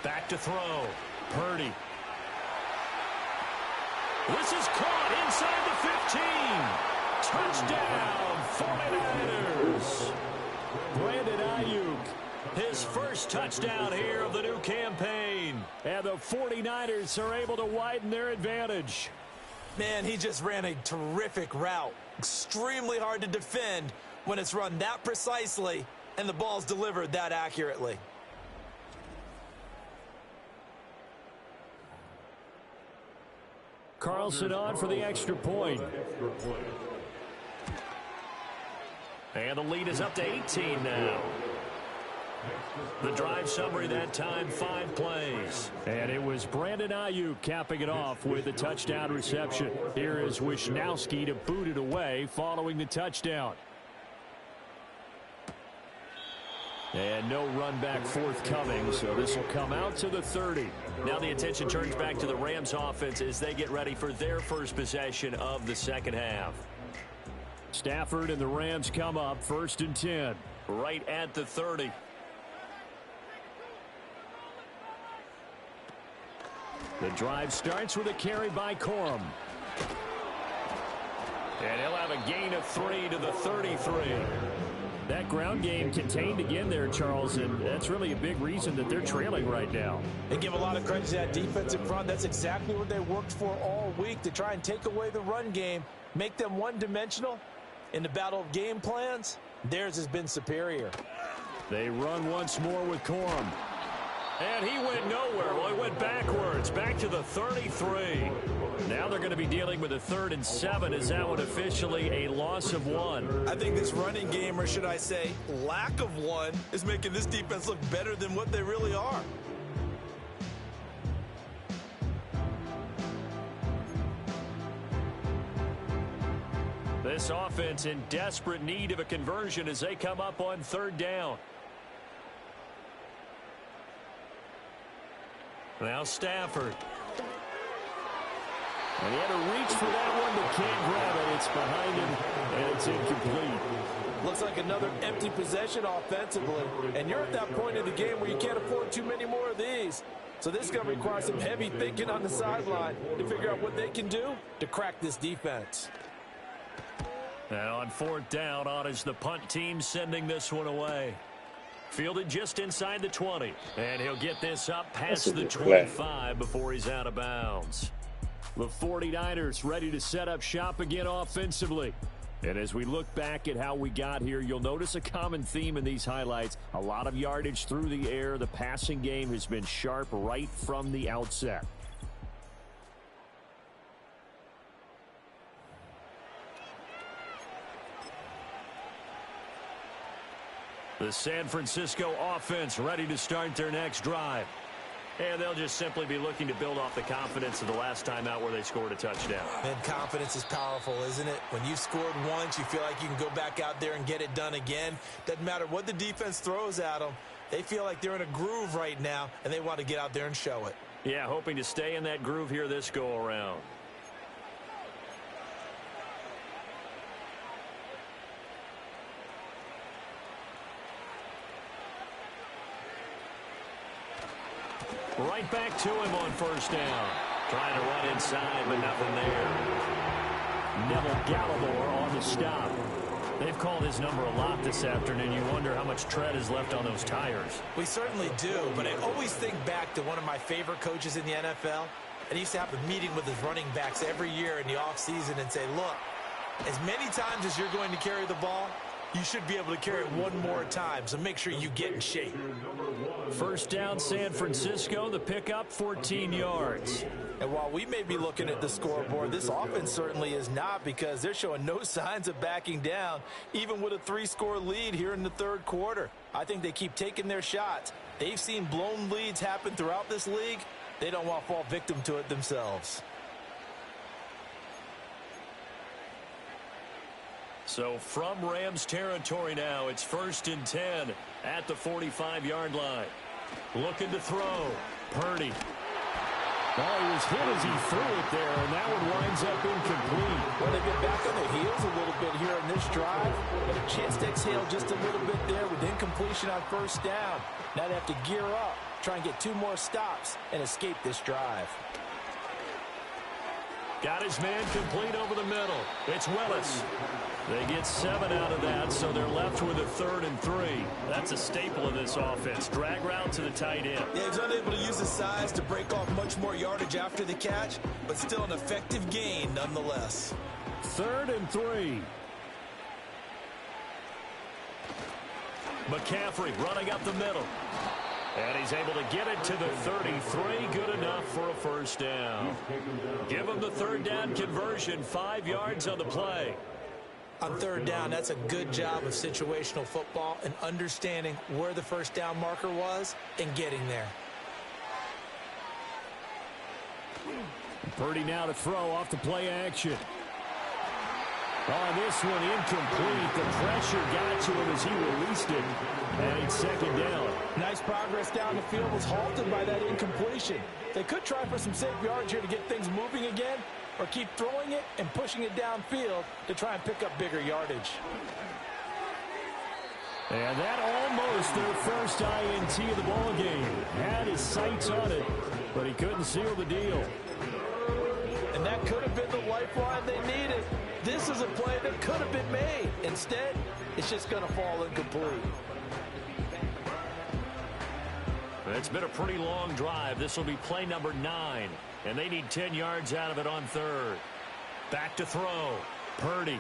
Back to throw. Purdy. This is caught inside the 15. Touchdown, 49ers. Brandon Ayuk His first touchdown here of the new campaign. And the 49ers are able to widen their advantage. Man, he just ran a terrific route. Extremely hard to defend when it's run that precisely and the ball's delivered that accurately. Carlson on for the extra point. And the lead is up to 18 now. The drive summary that time, 5 plays. And it was Brandon Ayuk capping it off with a touchdown reception. Here is Wisnowski to boot it away following the touchdown. And no run back forthcoming, so this will come out to the 30. Now the attention turns back to the Rams offense as they get ready for their first possession of the second half. Stafford and the Rams come up 1st and 10. Right at the 30. The drive starts with a carry by Corum. And he'll have a gain of 3 to the 33. That ground game contained again there, Charles, and that's really a big reason that they're trailing right now. They give a lot of credit to that defensive front. That's exactly what they worked for all week, to try and take away the run game, make them one-dimensional. In the battle of game plans, theirs has been superior. They run once more with Corum. And he went nowhere. Well, he went backwards, back to the 33. Now they're going to be dealing with a 3rd and 7. Is that one officially a loss of 1? I think this running game, or should I say lack of one, is making this defense look better than what they really are. This offense in desperate need of a conversion as they come up on 3rd down. Now Stafford. And he had to reach for that one, but can't grab it. It's behind him, and it's incomplete. Looks like another empty possession offensively. And you're at that point in the game where you can't afford too many more of these. So this is going to require some heavy thinking on the sideline to figure out what they can do to crack this defense. Now on 4th down, on is the punt team sending this one away. Fielded just inside the 20. And he'll get this up past the 25 before he's out of bounds. The 49ers ready to set up shop again offensively. And as we look back at how we got here, you'll notice a common theme in these highlights. A lot of yardage through the air. The passing game has been sharp right from the outset. The San Francisco offense ready to start their next drive. And they'll just simply be looking to build off the confidence of the last time out where they scored a touchdown. And confidence is powerful, isn't it? When you've scored once, you feel like you can go back out there and get it done again. Doesn't matter what the defense throws at them. They feel like they're in a groove right now, and they want to get out there and show it. Yeah, hoping to stay in that groove here this go-around. Right back to him on 1st down. Trying to run inside, but nothing there. Neville Gallimore on the stop. They've called his number a lot this afternoon. You wonder how much tread is left on those tires. We certainly do, but I always think back to one of my favorite coaches in the NFL. And he used to have a meeting with his running backs every year in the offseason and say, look, as many times as you're going to carry the ball, you should be able to carry it one more time, so make sure you get in shape. 1st down, San Francisco. The pickup, 14 yards. And while we may be looking at the scoreboard, this offense certainly is not, because they're showing no signs of backing down, even with a 3-score lead here in the 3rd quarter. I think they keep taking their shots. They've seen blown leads happen throughout this league. They don't want to fall victim to it themselves. So from Rams territory now, it's 1st and 10 at the 45-yard line. Looking to throw. Purdy. Oh, he was hit as he threw it there, and that one winds up incomplete. Well, they get back on their heels a little bit here in this drive, but a chance to exhale just a little bit there with incompletion on 1st down. Now they have to gear up, try and get 2 more stops, and escape this drive. Got his man complete over the middle. It's Willis. They get 7 out of that, so they're left with a 3rd and 3. That's a staple of this offense. Drag route to the tight end. Yeah, he's unable to use his size to break off much more yardage after the catch, but still an effective gain nonetheless. 3rd and 3. McCaffrey running up the middle. And he's able to get it to the 33. Good enough for a first down. Give him the 3rd down conversion. 5 yards on the play. On 3rd down, that's a good job of situational football and understanding where the first down marker was and getting there. Purdy now to throw off the play action. On this one, incomplete. The pressure got to him as he released it. And it's 2nd down. Nice progress down the field was halted by that incompletion. They could try for some safe yards here to get things moving again, or keep throwing it and pushing it downfield to try and pick up bigger yardage. And that almost their first INT of the ball game. Had his sights on it, but he couldn't seal the deal. And that could have been the lifeline they needed. This is a play that could have been made. Instead, it's just going to fall incomplete. It's been a pretty long drive. This will be play number 9. And they need 10 yards out of it on 3rd. Back to throw. Purdy.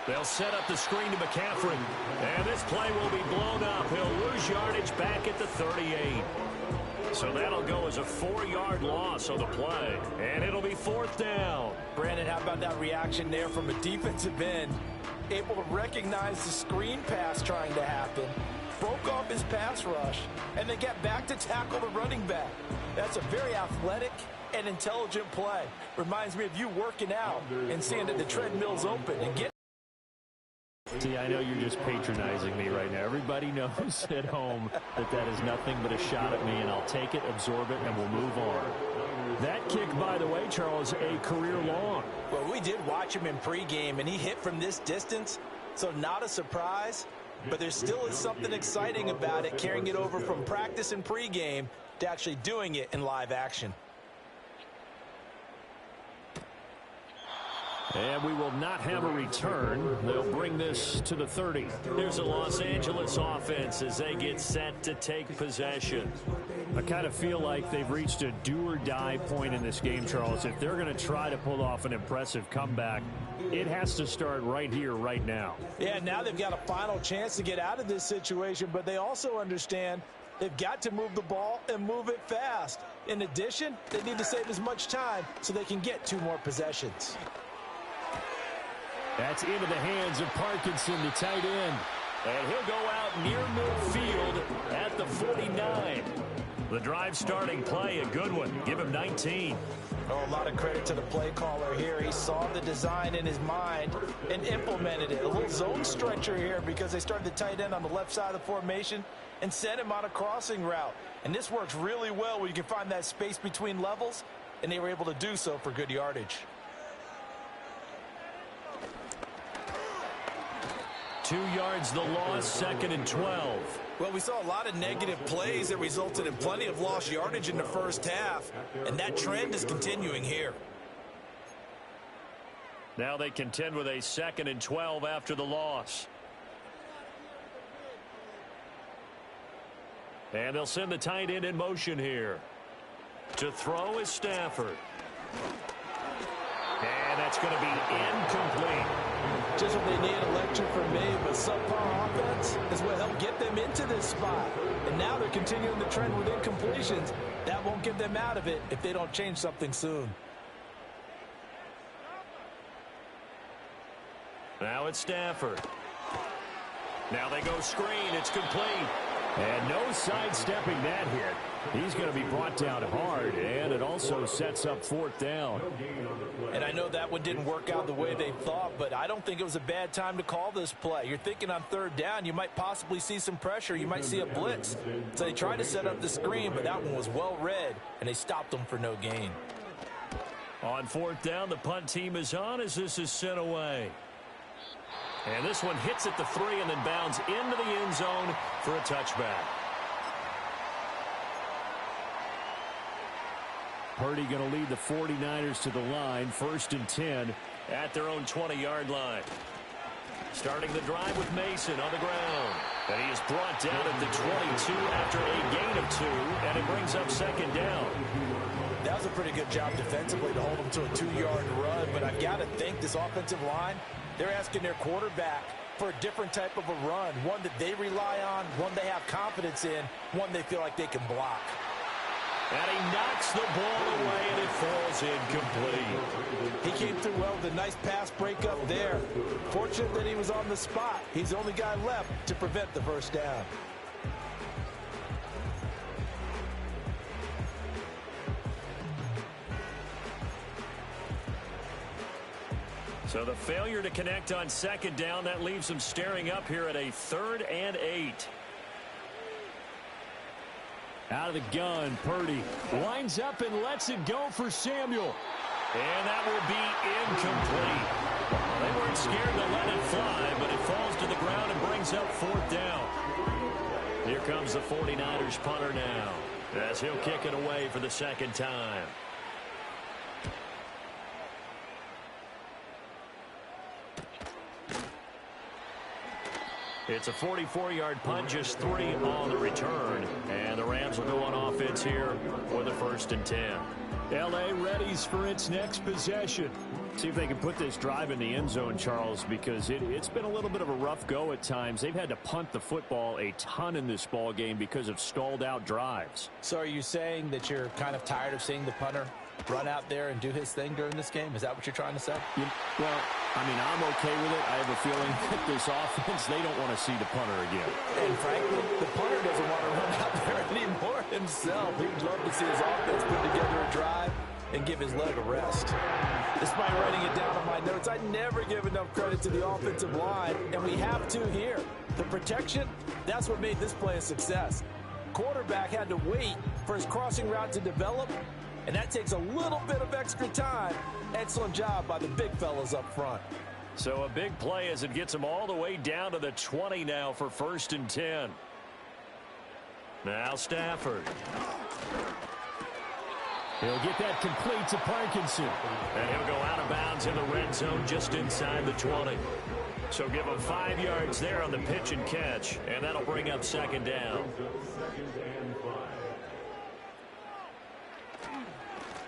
They'll set up the screen to McCaffrey. And this play will be blown up. He'll lose yardage back at the 38. So that'll go as a 4-yard loss on the play. And it'll be 4th down. Brandon, how about that reaction there from a defensive end? Able to recognize the screen pass trying to happen. Broke off his pass rush, and then get back to tackle the running back. That's a very athletic and intelligent play. Reminds me of you working out and seeing that the treadmill's open and get. See, I know you're just patronizing me right now. Everybody knows at home that that is nothing but a shot at me, and I'll take it, absorb it, and we'll move on. That kick, by the way, Charles, a career long. Well, we did watch him in pregame, and he hit from this distance, so not a surprise. But there still is something exciting about it, carrying it over from practice and pregame to actually doing it in live action. And we will not have a return. They'll bring this to the 30. Here's the Los Angeles offense as they get set to take possession. I kind of feel like they've reached a do-or-die point in this game, Charles. If they're going to try to pull off an impressive comeback, it has to start right here, right now. Yeah, now they've got a final chance to get out of this situation, but they also understand they've got to move the ball and move it fast. In addition, they need to save as much time so they can get 2 more possessions. That's into the hands of Parkinson, the tight end. And he'll go out near midfield at the 49. The drive starting play, a good one. Give him 19. Oh, a lot of credit to the play caller here. He saw the design in his mind and implemented it. A little zone stretcher here because they started the tight end on the left side of the formation and sent him on a crossing route. And this works really well when you can find that space between levels, and they were able to do so for good yardage. 2 yards the loss, 2nd and 12. Well, we saw a lot of negative plays that resulted in plenty of lost yardage in the first half, and that trend is continuing here. Now they contend with a 2nd and 12 after the loss. And they'll send the tight end in motion here. To throw is Stafford. And that's going to be incomplete. Just what they need, a lecture from me, but subpar offense is what helped get them into this spot. And now they're continuing the trend with incompletions. That won't get them out of it if they don't change something soon. Now it's Stafford. Now they go screen. It's complete. And no sidestepping that hit. He's going to be brought down hard, and it also sets up 4th down. And I know that one didn't work out the way they thought, but I don't think it was a bad time to call this play. You're thinking on 3rd down, you might possibly see some pressure. You might see a blitz. So they tried to set up the screen, but that one was well read, and they stopped them for no gain. On 4th down, the punt team is on as this is sent away. And this one hits at the 3 and then bounds into the end zone for a touchback. Purdy going to lead the 49ers to the line, 1st and 10 at their own 20-yard line. Starting the drive with Mason on the ground. And he is brought down at the 22 after a gain of 2, and it brings up second down. That was a pretty good job defensively to hold him to a 2-yard run, but I've got to think this offensive line, they're asking their quarterback for a different type of a run, one that they rely on, one they have confidence in, one they feel like they can block. And he knocks the ball away, and it falls incomplete. He came through well with a nice pass breakup there. Fortunate that he was on the spot. He's the only guy left to prevent the first down. So the failure to connect on second down, that leaves him staring up here at a 3rd and 8. Out of the gun, Purdy lines up and lets it go for Samuel. And that will be incomplete. They weren't scared to let it fly, but it falls to the ground and brings up 4th down. Here comes the 49ers punter now, as he'll kick it away for the second time. It's a 44-yard punt, just 3 on the return. And the Rams will go on offense here for the 1st and 10. L.A. readies for its next possession. See if they can put this drive in the end zone, Charles, because it's been a little bit of a rough go at times. They've had to punt the football a ton in this ball game because of stalled-out drives. So are you saying that you're kind of tired of seeing the punter run out there and do his thing during this game? Is that what you're trying to say? Well, I mean, I'm okay with it. I have a feeling that this offense, they don't want to see the punter again. And frankly, the punter doesn't want to run out there anymore himself. He'd love to see his offense put together a drive and give his leg a rest. Despite writing it down on my notes, I never give enough credit to the offensive line, and we have to here. The protection, that's what made this play a success. Quarterback had to wait for his crossing route to develop, and that takes a little bit of extra time. Excellent job by the big fellas up front. So a big play as it gets him all the way down to the 20 now for 1st and 10. Now Stafford. He'll get that complete to Parkinson. And he'll go out of bounds in the red zone just inside the 20. So give him 5 yards there on the pitch and catch, and that'll bring up second down.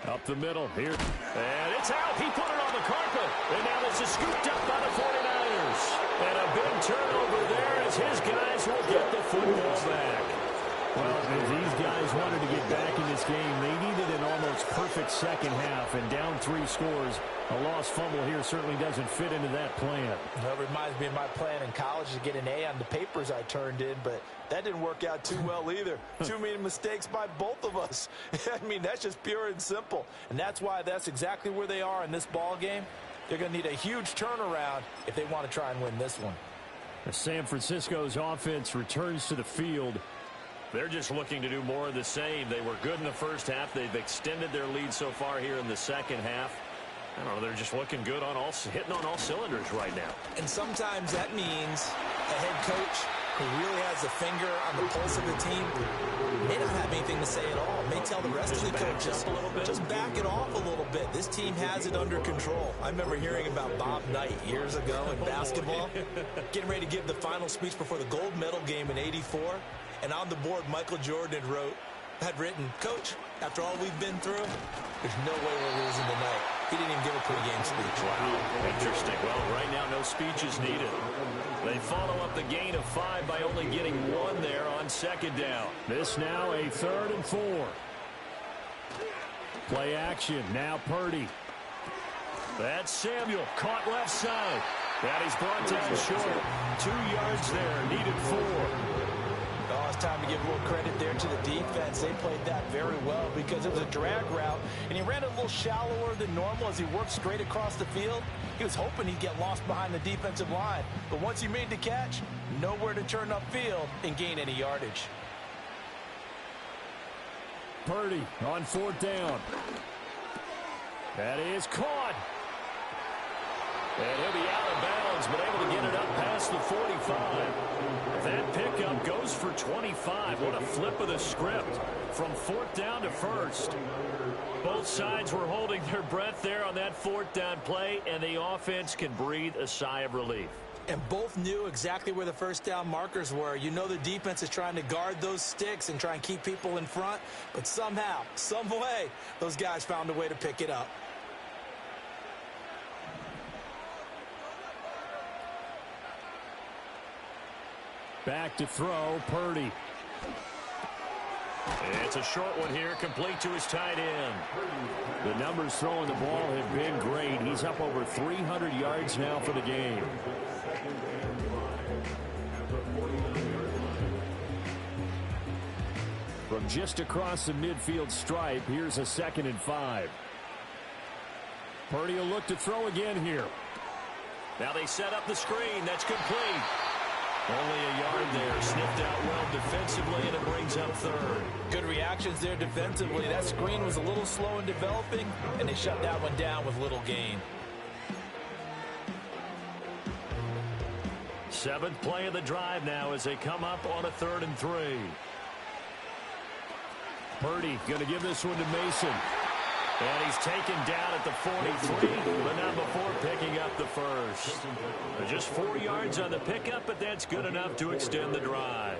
Up the middle here. And it's out. He put it on the carpet. And now this is scooped up by the 49ers. And a big turnover there as his guys will get the football back. Well, if these guys wanted to get back in this game, they needed an almost perfect second half. And down 3 scores, a lost fumble here certainly doesn't fit into that plan. That reminds me of my plan in college to get an A on the papers I turned in, but that didn't work out too well either. Too many mistakes by both of us. I mean, that's just pure and simple. And that's why that's exactly where they are in this ball game. They're going to need a huge turnaround if they want to try and win this one. San Francisco's offense returns to the field. They're just looking to do more of the same. They were good in the first half. They've extended their lead so far here in the second half. I don't know, they're just looking good on hitting on all cylinders right now. And sometimes that means a head coach who really has a finger on the pulse of the team may not have anything to say at all. May tell the rest of the coaches, just back it off a little bit. This team has it under control. I remember hearing about Bob Knight years ago in basketball, getting ready to give the final speech before the gold medal game in '84. And on the board, Michael Jordan had written, "Coach, after all we've been through, there's no way we're losing tonight." He didn't even give a pregame speech. Wow, interesting. Well, right now, no speech is needed. They follow up the gain of 5 by only getting 1 there on second down. This now a 3rd and 4. Play action. Now Purdy. That's Samuel, caught left side. And he's brought down short. 2 yards there, needed 4. Oh, it's time to give a little credit there to the defense. They played that very well because it was a drag route, and he ran a little shallower than normal as he worked straight across the field. He was hoping he'd get lost behind the defensive line, but once he made the catch, nowhere to turn upfield and gain any yardage. Purdy on 4th down. That is caught. And he'll be out of bounds, but able to get it up past the 45. That pickup goes for 25. What a flip of the script from 4th down to 1st. Both sides were holding their breath there on that 4th down play, and the offense can breathe a sigh of relief. And both knew exactly where the first down markers were. You know the defense is trying to guard those sticks and try and keep people in front. But somehow, some way, those guys found a way to pick it up. Back to throw, Purdy. It's a short one here, complete to his tight end. The numbers throwing the ball have been great. He's up over 300 yards now for the game. From just across the midfield stripe, here's a 2nd and 5. Purdy will look to throw again here. Now they set up the screen. That's complete. Only a yard there. Sniffed out well defensively, and it brings up 3rd. Good reactions there defensively. That screen was a little slow in developing, and they shut that one down with little gain. 7th play of the drive now as they come up on a 3rd and 3. Purdy going to give this one to Mason. And he's taken down at the 43, but not before picking up the first. Just 4 yards on the pickup, but that's good enough to extend the drive.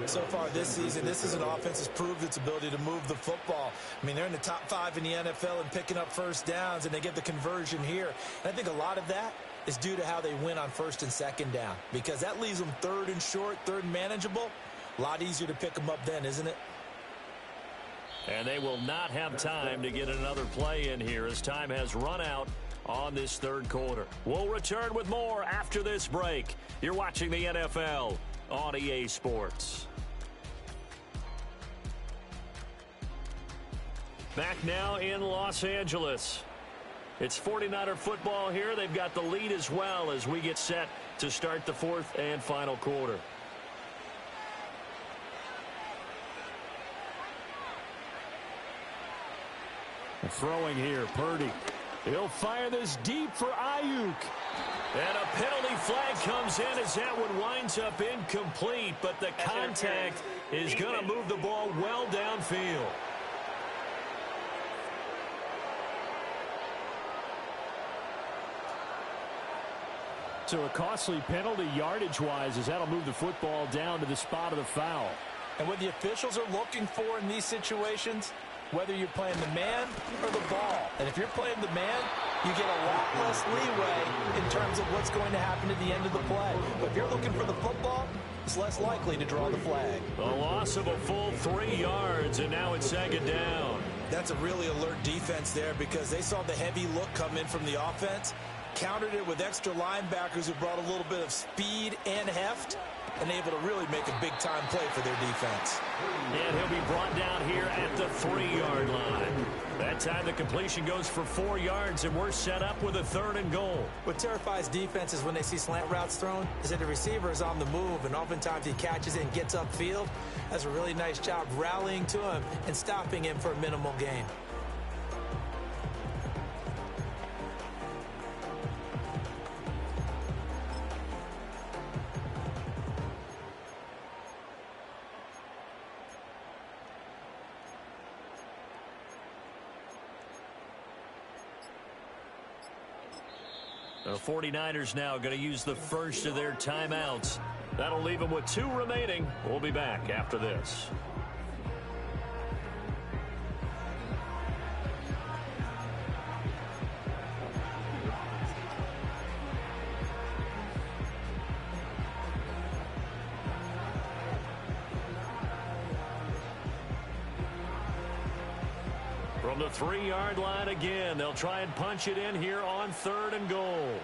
So far this season, this is an offense that's proved its ability to move the football. I mean, they're in the top 5 in the NFL and picking up first downs, and they get the conversion here. And I think a lot of that is due to how they win on 1st and 2nd down, because that leaves them 3rd and short, 3rd and manageable. A lot easier to pick them up then, isn't it? And they will not have time to get another play in here as time has run out on this 3rd quarter. We'll return with more after this break. You're watching the NFL on EA Sports. Back now in Los Angeles. It's 49er football here. They've got the lead as well as we get set to start the 4th and final quarter. Throwing here, Purdy. He'll fire this deep for Ayuk. And a penalty flag comes in as that one winds up incomplete, but the contact is going to move the ball well downfield. So a costly penalty yardage-wise as that'll move the football down to the spot of the foul. And what the officials are looking for in these situations, whether you're playing the man or the ball. And if you're playing the man, you get a lot less leeway in terms of what's going to happen at the end of the play. But if you're looking for the football, it's less likely to draw the flag. A loss of a full 3 yards, and now it's 2nd down. That's a really alert defense there because they saw the heavy look come in from the offense, countered it with extra linebackers who brought a little bit of speed and heft, and able to really make a big-time play for their defense. And he'll be brought down here at the 3-yard line. That time the completion goes for 4 yards, and we're set up with a 3rd and goal. What terrifies defenses when they see slant routes thrown is that the receiver is on the move, and oftentimes he catches it and gets upfield. Does a really nice job rallying to him and stopping him for a minimal gain. The 49ers now going to use the first of their timeouts. That'll leave them with 2 remaining. We'll be back after this. From the 3-yard line again, they'll try and punch it in here on 3rd and goal.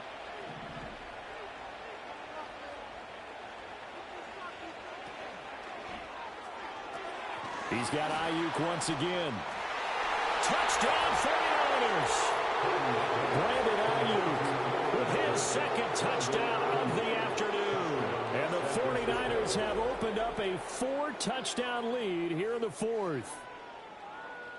He's got Ayuk once again. Touchdown 49ers! Brandon Ayuk With his 2nd touchdown of the afternoon. And the 49ers have opened up a 4-touchdown lead here in the 4th.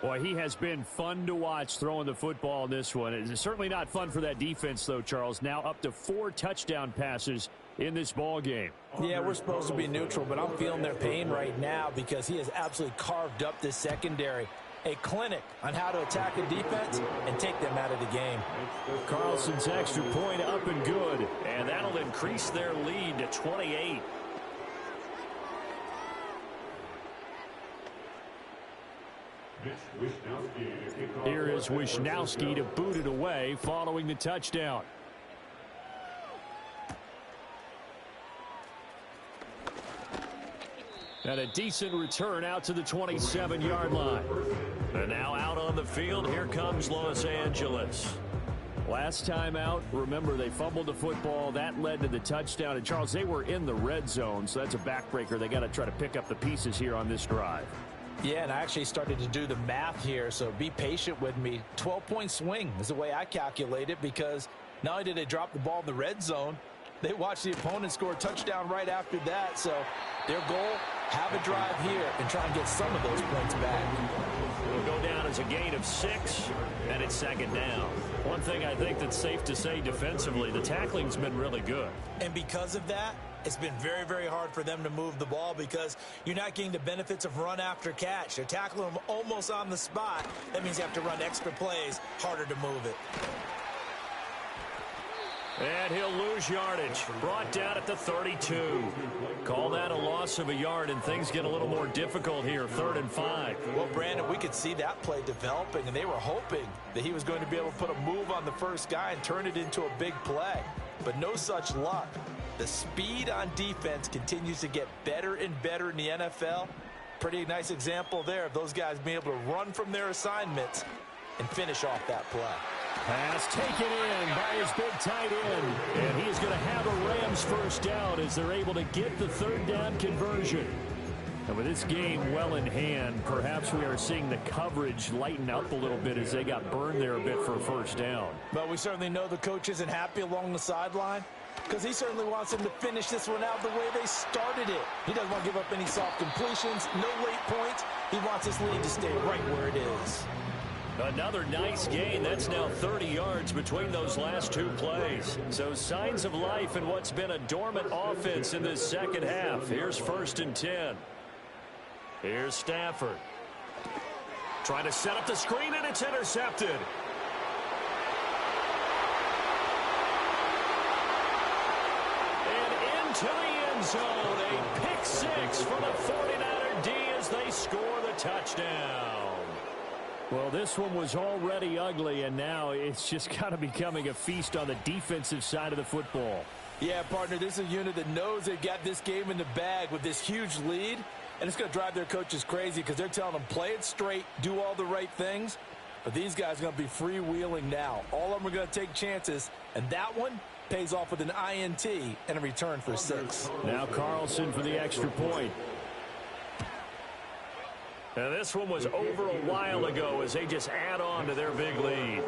Boy, he has been fun to watch throwing the football in this one. It's certainly not fun for that defense, though, Charles. Now up to 4 touchdown passes in this ball game. Yeah, we're supposed to be neutral, but I'm feeling their pain right now because he has absolutely carved up this secondary. a clinic on how to attack a defense and take them out of the game. Carlson's extra point up and good, and that'll increase their lead to 28. Here is Wisnowski to boot it away following the touchdown. And a decent return out to the 27-yard line. And now out on the field, here comes Los Angeles. Last time out, remember, they fumbled the football. That led to the touchdown. And, Charles, they were in the red zone, so that's a backbreaker. They got to try to pick up the pieces here on this drive. Yeah, and I actually started to do the math here, so be patient with me. 12-point swing is the way I calculate it, because not only did they drop the ball in the red zone, they watched the opponent score a touchdown right after that. So their goal, have a drive here and try and get some of those points back. Will go down as a gain of 6, and it's second down. One thing I think that's safe to say defensively, the tackling's been really good. And because of that, it's been very, very hard for them to move the ball because you're not getting the benefits of run after catch. They're tackling them almost on the spot. That means you have to run extra plays, harder to move it. And he'll lose yardage. Brought down at the 32. Call that a loss of a yard, and things get a little more difficult here, 3rd and 5. Well, Brandon, we could see that play developing, and they were hoping that he was going to be able to put a move on the first guy and turn it into a big play. But no such luck. The speed on defense continues to get better and better in the NFL. Pretty nice example there of those guys being able to run from their assignments and finish off that play. Pass taken in by his big tight end. And he's going to have a Rams first down as they're able to get the 3rd down conversion. And with this game well in hand, perhaps we are seeing the coverage lighten up a little bit as they got burned there a bit for a first down. But we certainly know the coach isn't happy along the sideline, because he certainly wants them to finish this one out the way they started it. He doesn't want to give up any soft completions, no late points. He wants his lead to stay right where it is. Another nice gain. That's now 30 yards between those last 2 plays. So signs of life in what's been a dormant offense in this second half. Here's 1st and 10. Here's Stafford. Trying to set up the screen, and it's intercepted. And into the end zone. A pick 6 for the 49er D as they score the touchdown. Well, this one was already ugly, and now it's just kind of becoming a feast on the defensive side of the football. Yeah, partner, this is a unit that knows they've got this game in the bag with this huge lead, and it's going to drive their coaches crazy because they're telling them play it straight, do all the right things. But these guys are going to be freewheeling now. All of them are going to take chances, and that one pays off with an INT and a return for 6. Now Carlson for the extra point. And this one was over a while ago as they just add on to their big lead.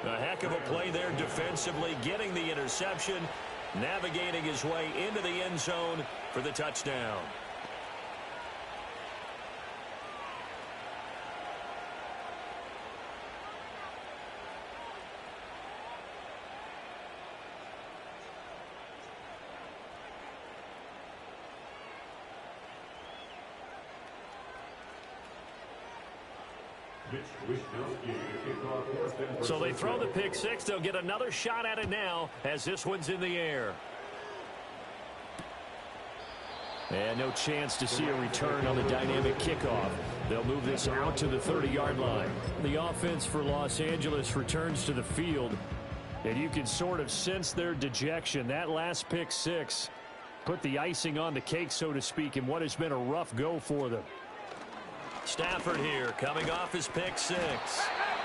A heck of a play there defensively, getting the interception, navigating his way into the end zone for the touchdown. So they throw the pick 6. They'll get another shot at it now as this one's in the air. And no chance to see a return on the dynamic kickoff. They'll move this out to the 30-yard line. The offense for Los Angeles returns to the field, and you can sort of sense their dejection. That last pick 6 put the icing on the cake, so to speak, in what has been a rough go for them. Stafford here coming off his pick 6.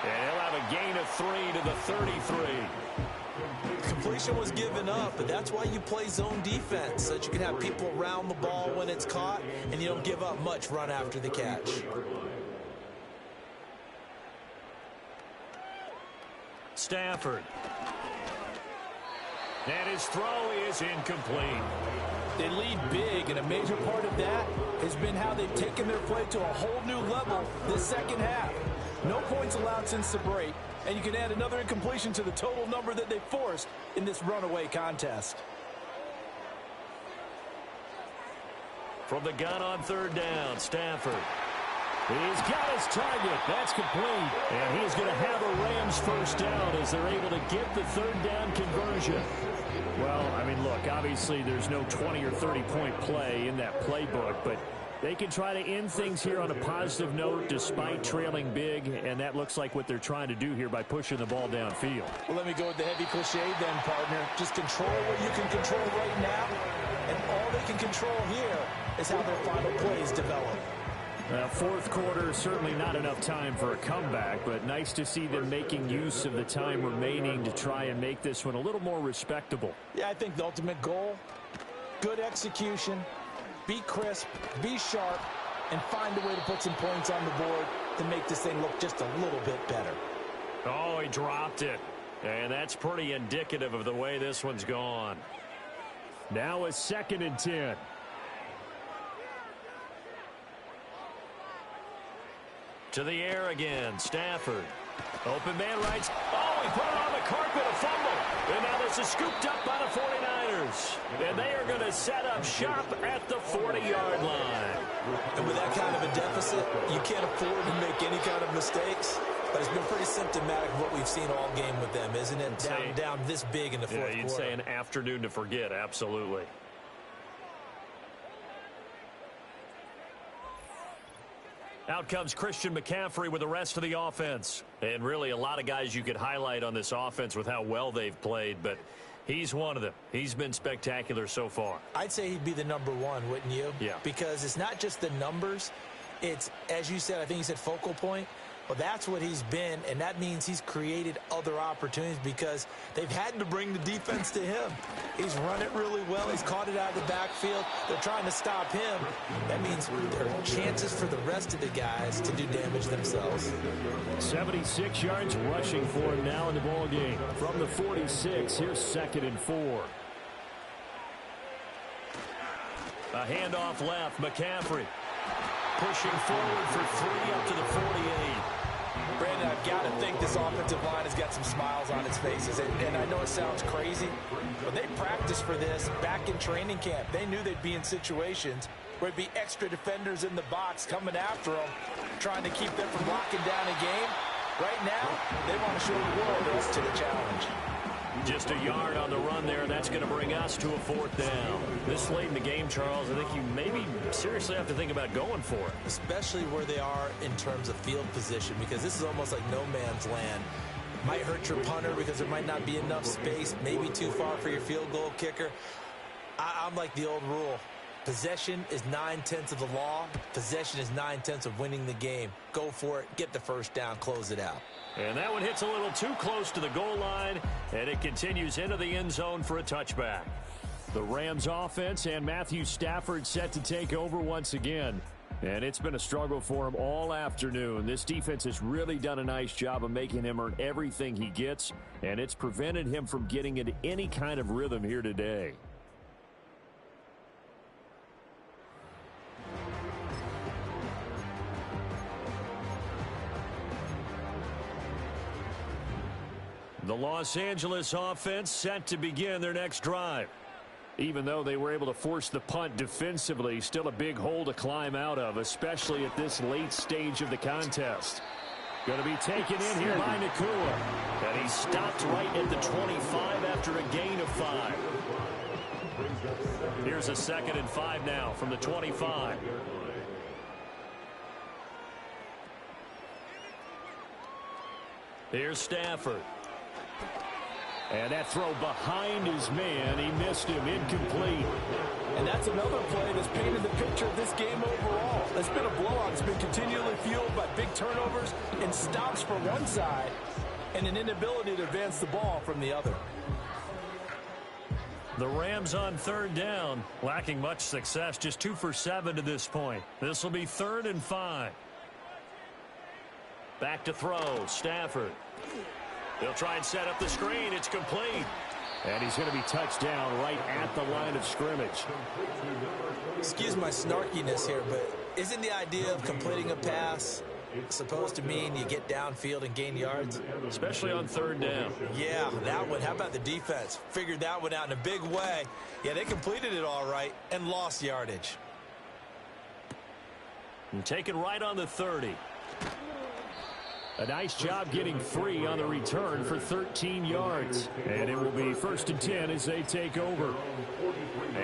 And he'll have a gain of 3 to the 33. Completion was given up, but that's why you play zone defense, so that you can have people around the ball when it's caught, and you don't give up much run after the catch. Stafford. And his throw is incomplete. They lead big, and a major part of that has been how they've taken their play to a whole new level this second half. No points allowed since the break, and you can add another incompletion to the total number that they forced in this runaway contest. From the gun on 3rd down, Stafford. He's got his target. That's complete. And he's going to have a Rams first down as they're able to get the third down conversion. Well, I mean, look, obviously there's no 20 or 30-point play in that playbook, but they can try to end things here on a positive note despite trailing big, and that looks like what they're trying to do here by pushing the ball downfield. Well, let me go with the heavy cliche then, partner. Just control what you can control right now, and all they can control here is how their final plays develop. Fourth quarter, certainly not enough time for a comeback, but nice to see them making use of the time remaining to try and make this one a little more respectable. Yeah, I think the ultimate goal, good execution, be crisp, be sharp, and find a way to put some points on the board to make this thing look just a little bit better. Oh, he dropped it. And that's pretty indicative of the way this one's gone. Now a 2nd and 10. To the air again, Stafford. Open man rights. Oh, he put it on the carpet, a fumble. And now this is scooped up by the 49ers. And they are going to set up shop at the 40-yard line. And with that kind of a deficit, you can't afford to make any kind of mistakes. But it's been pretty symptomatic of what we've seen all game with them, isn't it? Down this big in the fourth quarter. You'd say an afternoon to forget, absolutely. Out comes Christian McCaffrey with the rest of the offense. And really a lot of guys you could highlight on this offense with how well they've played, but he's one of them. He's been spectacular so far. I'd say he'd be the number one, wouldn't you? Yeah. Because it's not just the numbers. It's, as you said, I think you said focal point. Well, that's what he's been, and that means he's created other opportunities because they've had to bring the defense to him. He's run it really well. He's caught it out of the backfield. They're trying to stop him. That means there are chances for the rest of the guys to do damage themselves. 76 yards rushing for him now in the ball game. From the 46, here's 2nd and 4. A handoff left, McCaffrey. Pushing forward for 3 up to the 48. Brandon, I've got to think this offensive line has got some smiles on its faces. And I know it sounds crazy, but they practiced for this back in training camp. They knew they'd be in situations where it'd be extra defenders in the box coming after them, trying to keep them from locking down a game. Right now, they want to show the world up to the challenge. Just a yard on the run there, and that's going to bring us to a 4th down. This late in the game, Charles, I think you maybe seriously have to think about going for it. Especially where they are in terms of field position, because this is almost like no man's land. Might hurt your punter because there might not be enough space, maybe too far for your field goal kicker. I'm like the old rule. Possession is 9/10 of the law. Possession is 9/10 of winning the game. Go for it, get the first down, close it out. And that one hits a little too close to the goal line, and it continues into the end zone for a touchback. The Rams offense and Matthew Stafford set to take over once again. And it's been a struggle for him all afternoon. This defense has really done a nice job of making him earn everything he gets, and it's prevented him from getting into any kind of rhythm here today. The Los Angeles offense set to begin their next drive. Even though they were able to force the punt defensively, still a big hole to climb out of, especially at this late stage of the contest. Going to be taken in here by Nakua. And he stopped right at the 25 after a gain of 5. Here's a 2nd and 5 now from the 25. Here's Stafford. And that throw behind his man, he missed him, incomplete. And that's another play that's painted the picture of this game overall. It's been a blowout. It's been continually fueled by big turnovers and stops for one side and an inability to advance the ball from the other. The Rams on 3rd down, lacking much success, just 2 for 7 to this point. This will be 3rd and 5. Back to throw, Stafford. They'll try and set up the screen. It's complete. And he's going to be touched down right at the line of scrimmage. Excuse my snarkiness here, but isn't the idea of completing a pass supposed to mean you get downfield and gain yards? Especially on 3rd down. Yeah, that one. How about the defense? Figured that one out in a big way. Yeah, they completed it all right and lost yardage. And taken right on the 30. A nice job getting 3 on the return for 13 yards. And it will be 1st and 10 as they take over.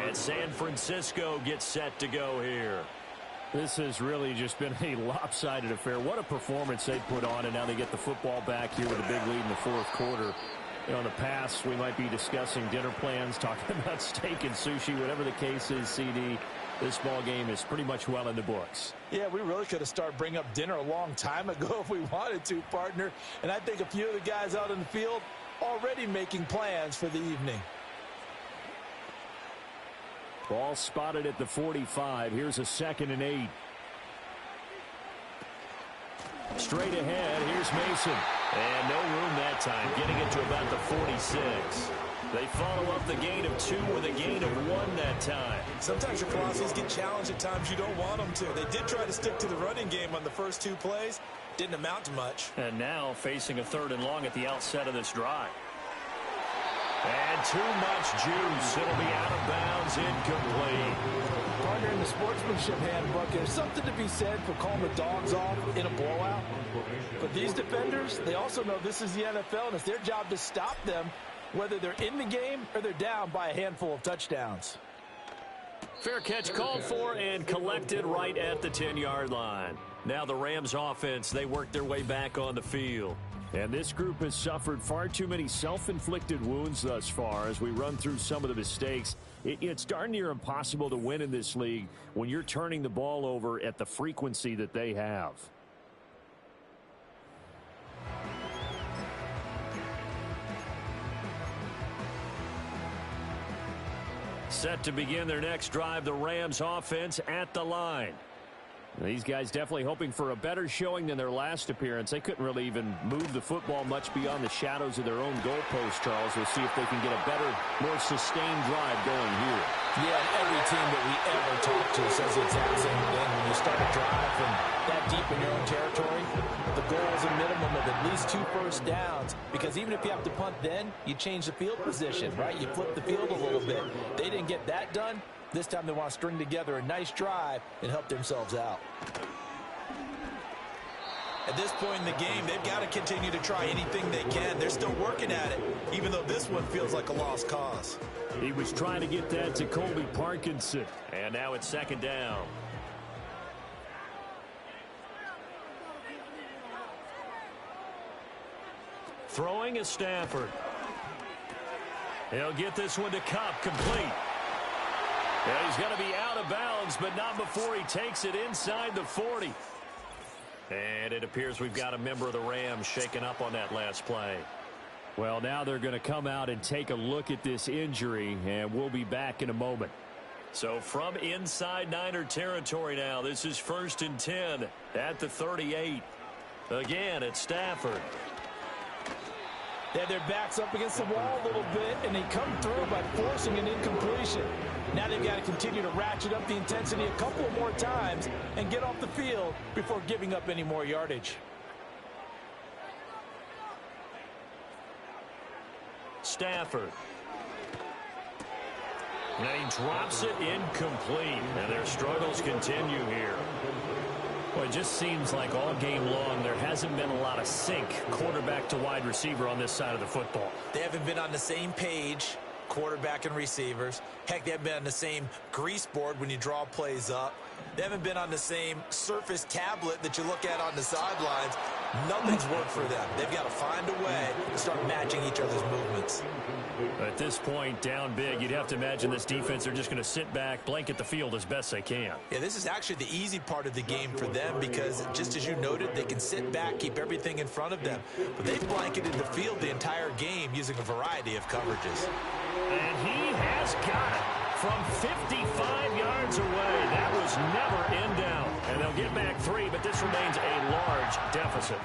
And San Francisco gets set to go here. This has really just been a lopsided affair. What a performance they put on, and now they get the football back here with a big lead in the 4th quarter. You know, in the past, we might be discussing dinner plans, talking about steak and sushi, whatever the case is, CD. This ball game is pretty much well in the books. Yeah, we really could have started bringing up dinner a long time ago if we wanted to, partner. And I think a few of the guys out in the field already making plans for the evening. Ball spotted at the 45. Here's a 2nd and 8. Straight ahead, here's Mason. And no room that time, getting it to about the 46. They follow up the gain of 2 with a gain of 1 that time. Sometimes your philosophies get challenged at times you don't want them to. They did try to stick to the running game on the first 2 plays. Didn't amount to much. And now facing a 3rd and long at the outset of this drive. And too much juice. It'll be out of bounds, incomplete. Partner, in the sportsmanship handbook, there's something to be said for calling the dogs off in a blowout. But these defenders, they also know this is the NFL, and it's their job to stop them, whether they're in the game or they're down by a handful of touchdowns. Fair catch called for and collected right at the 10-yard line. Now the Rams offense, they work their way back on the field. And this group has suffered far too many self-inflicted wounds thus far. As we run through some of the mistakes, it's darn near impossible to win in this league when you're turning the ball over at the frequency that they have. Set to begin their next drive, the Rams offense at the line. These guys definitely hoping for a better showing than their last appearance. They couldn't really even move the football much beyond the shadows of their own goalpost, Charles. We'll see if they can get a better, more sustained drive going here. Yeah, every team that we ever talk to says the exact same thing. When you start a drive from that deep in your own territory, the goal is a minimum of at least 2 first downs. Because even if you have to punt then, you change the field position, right? You flip the field a little bit. They didn't get that done. This time they want to string together a nice drive and help themselves out. At this point in the game, they've got to continue to try anything they can. They're still working at it, even though this one feels like a lost cause. He was trying to get that to Colby Parkinson. And now it's 2nd down. Throwing is Stafford. He'll get this one to Kupp, complete. Yeah, he's going to be out of bounds, but not before he takes it inside the 40. And it appears we've got a member of the Rams shaken up on that last play. Well, now they're going to come out and take a look at this injury, and we'll be back in a moment. So from inside Niner territory now, this is 1st and 10 at the 38. Again, it's Stafford. They have their backs up against the wall a little bit, and they come through by forcing an incompletion. Now they've got to continue to ratchet up the intensity a couple more times and get off the field before giving up any more yardage. Stafford. And he drops it incomplete. And their struggles continue here. Well, it just seems like all game long there hasn't been a lot of sync quarterback to wide receiver on this side of the football. They haven't been on the same page, quarterback and receivers. Heck, they haven't been on the same grease board when you draw plays up. They haven't been on the same surface tablet that you look at on the sidelines. Nothing's worked for them. They've got to find a way to start matching each other's movements. At this point, down big, you'd have to imagine this defense are just going to sit back, blanket the field as best they can. Yeah, this is actually the easy part of the game for them because, just as you noted, they can sit back, keep everything in front of them. But they've blanketed the field the entire game using a variety of coverages. And he has got it from 55 yards away. That was never in down. And they'll get back 3, but this remains a large deficit.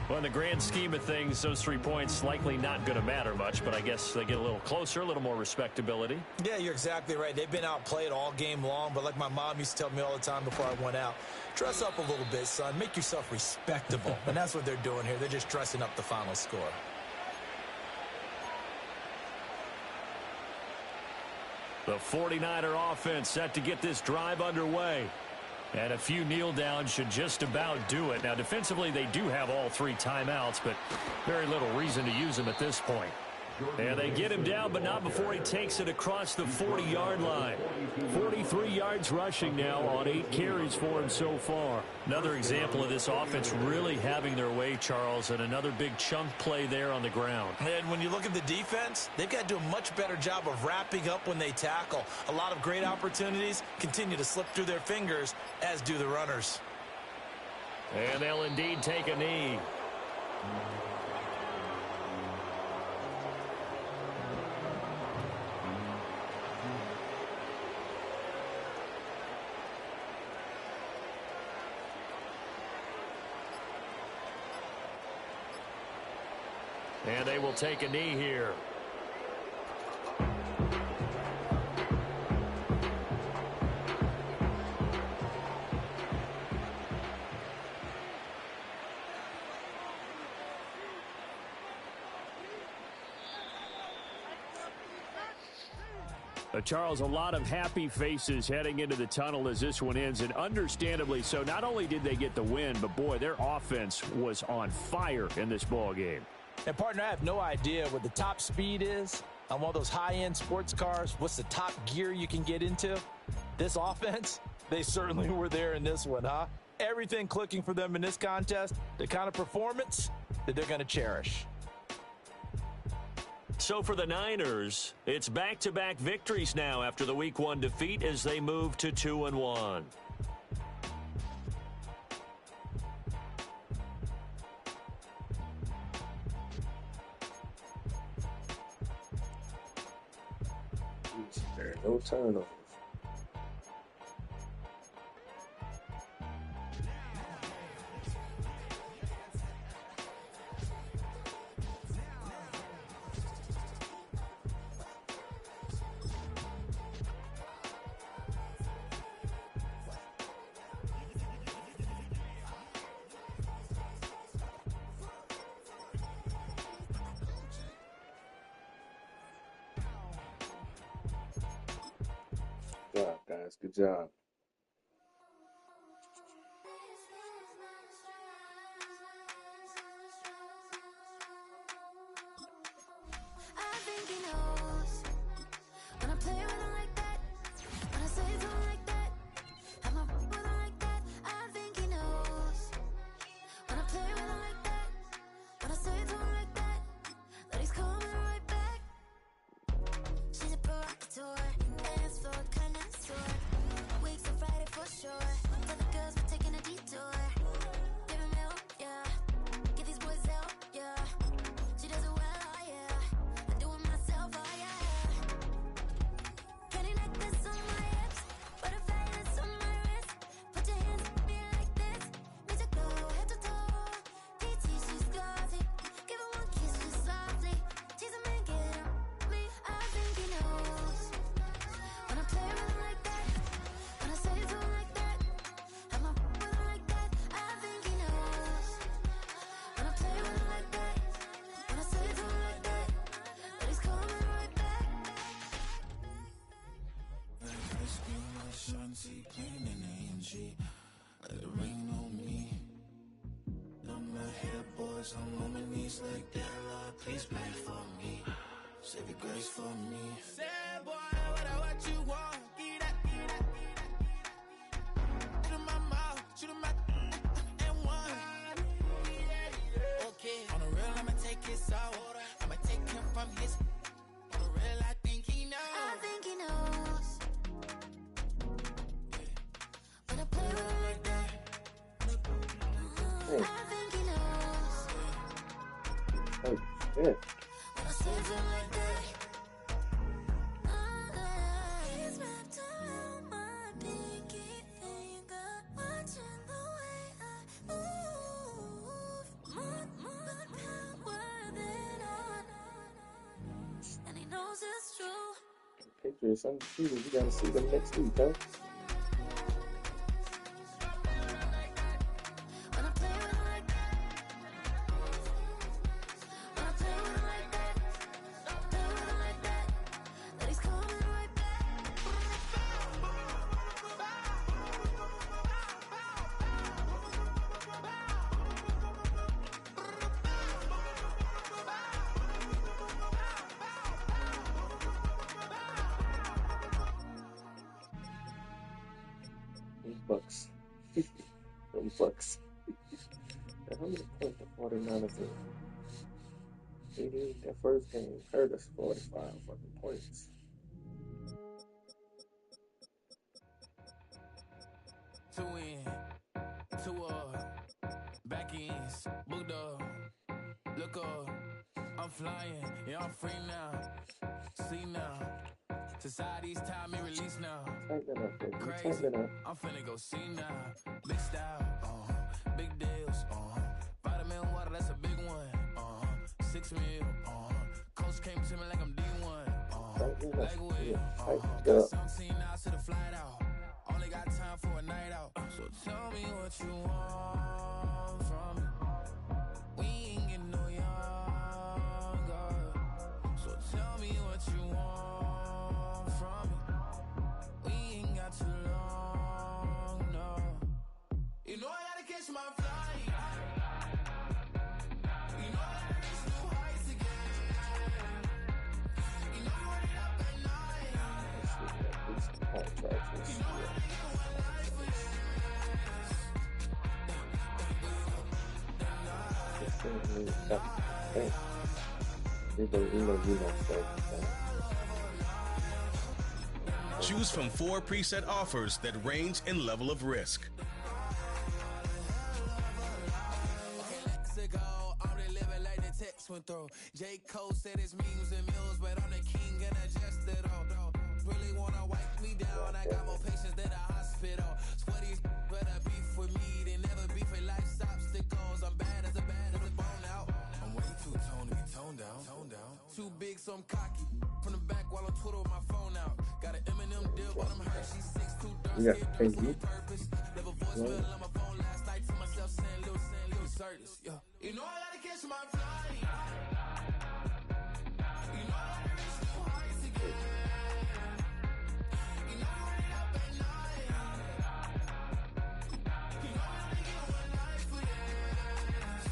Well, in the grand scheme of things, those 3 points likely not going to matter much, but I guess they get a little closer, a little more respectability. Yeah, you're exactly right. They've been outplayed all game long, but like my mom used to tell me all the time before I went out, dress up a little bit, son. Make yourself respectable. And that's what they're doing here. They're just dressing up the final score. The 49er offense set to get this drive underway. And a few kneel downs should just about do it. Now, defensively, they do have all 3 timeouts, but very little reason to use them at this point. And they get him down, but not before he takes it across the 40-yard line. 43 yards rushing now on 8 carries for him so far. Another example of this offense really having their way, Charles, and another big chunk play there on the ground. And when you look at the defense, they've got to do a much better job of wrapping up when they tackle. A lot of great opportunities continue to slip through their fingers, as do the runners. And they'll indeed take a knee. And they will take a knee here. Charles, a lot of happy faces heading into the tunnel as this one ends, and understandably so. Not only did they get the win, but boy, their offense was on fire in this ball game. And, partner, I have no idea what the top speed is on one of those high-end sports cars. What's the top gear you can get into? This offense, they certainly were there in this one, huh? Everything clicking for them in this contest, the kind of performance that they're going to cherish. So for the Niners, it's back-to-back victories now after the Week 1 defeat as they move to 2-1. No turnovers. Good job, guys. Good job. I'm on my knees like that, Lord, please pray for me. Save your grace for me. Sad boy, what you want? Get up, get up, get up. Shoot in my mouth, shoot in my and one. Okay, on the real, I'ma take his out. I'ma take him from his. On the real, I think he knows. I think he knows. When I play with him like that. I think he knows. Oh, shit. Patriots undefeated. You gotta see them next week, huh? Bucks. Them Bucks. How many points the 49ers in? That first game hurt us 45 fucking points. Two in, two back ends, booked up, look up, I'm flying, yeah, I'm free now, see now, society's time and release now, crazy, I'm finna go see now, big style, big deals, vitamin water, that's a big one, 6 mil, coach came to me like I'm D1, like Will, got 17 hours to the flight out. Only got time for a night out. So tell me what you want from me. We ain't getting no younger. So tell me what you want from me. We ain't got too long, no. You know I gotta catch my flight. You know I gotta reach new heights again. You know I get up at night. You know Choose from 4 preset offers that range in level of risk. J. Cole said it's memes and mills, but I'm the king and I just it all. Really wanna wipe me down, I got more patience than a hospital. Sweaty better beef with me, they never beef with life's obstacles. I'm bad as a bone out. I'm way too toned to be toned down. Too big, so I'm cocky. From the back while I'm Twitter with my phone out. Got an Eminem deal, but I'm hurt. She's 6'2", dark skin, on purpose. Never voicemail on my phone last night to myself saying little Curtis. Yeah. You know I gotta catch my flight. You know I gotta reach new heights again. You know I get up at night. You know I only get one life for this.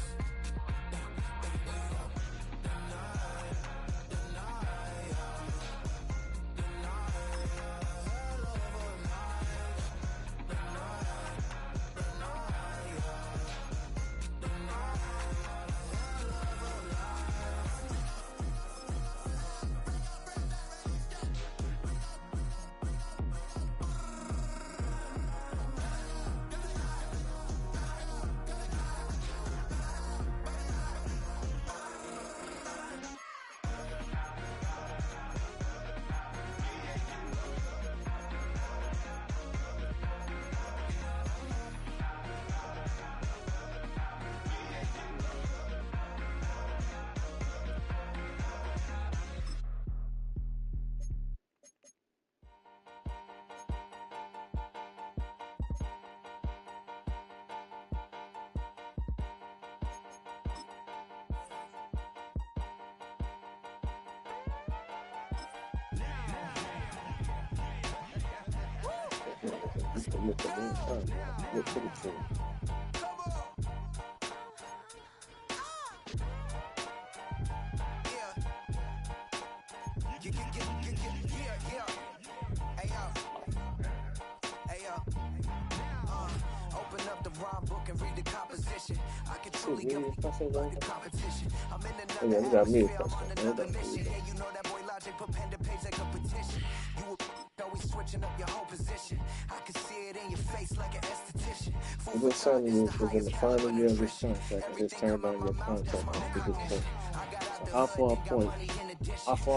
Open up the rhyme book and read the composition. I can truly give you the competition. I'm in another atmosphere, I'm on another mission. Yeah, you know that boy Logic put pen to page like a petition. You always switching up your whole position. I can see it in your face like an esthetician. What son is in the final year of his contract and just turned on your contract after this point? So how far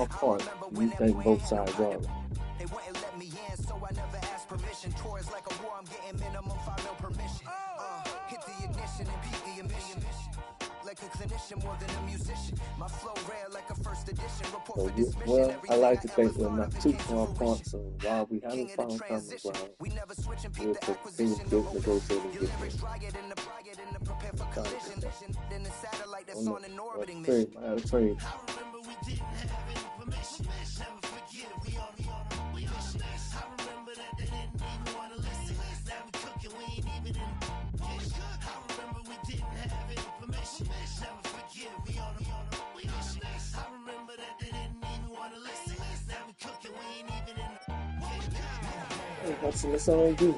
apart do you think both sides are? They wouldn't let me in, so I never asked permission. Tours like a war, I'm getting minimum 5 mil permission. Hit the ignition and beat the emission. Like a clinician more than a musician. My flow rare like a first edition. Report for dismission. Well, I like to think we're not too far apart, so while we haven't found common ground, we never switch and we'll peep the acquisition. negotiate and Your lyrics dry it in the prepare for collision. Then the satellite that's on an orbiting mission. I remember we didn't have any permission. Never forget we on we mission. I remember that they didn't even want to listen. Now we cooking, we ain't even in the kitchen. I remember we didn't have any permission. Never forget we on we mission. I remember that they didn't even want to listen. Now we cooking, we ain't even in the kitchen. That's all I do.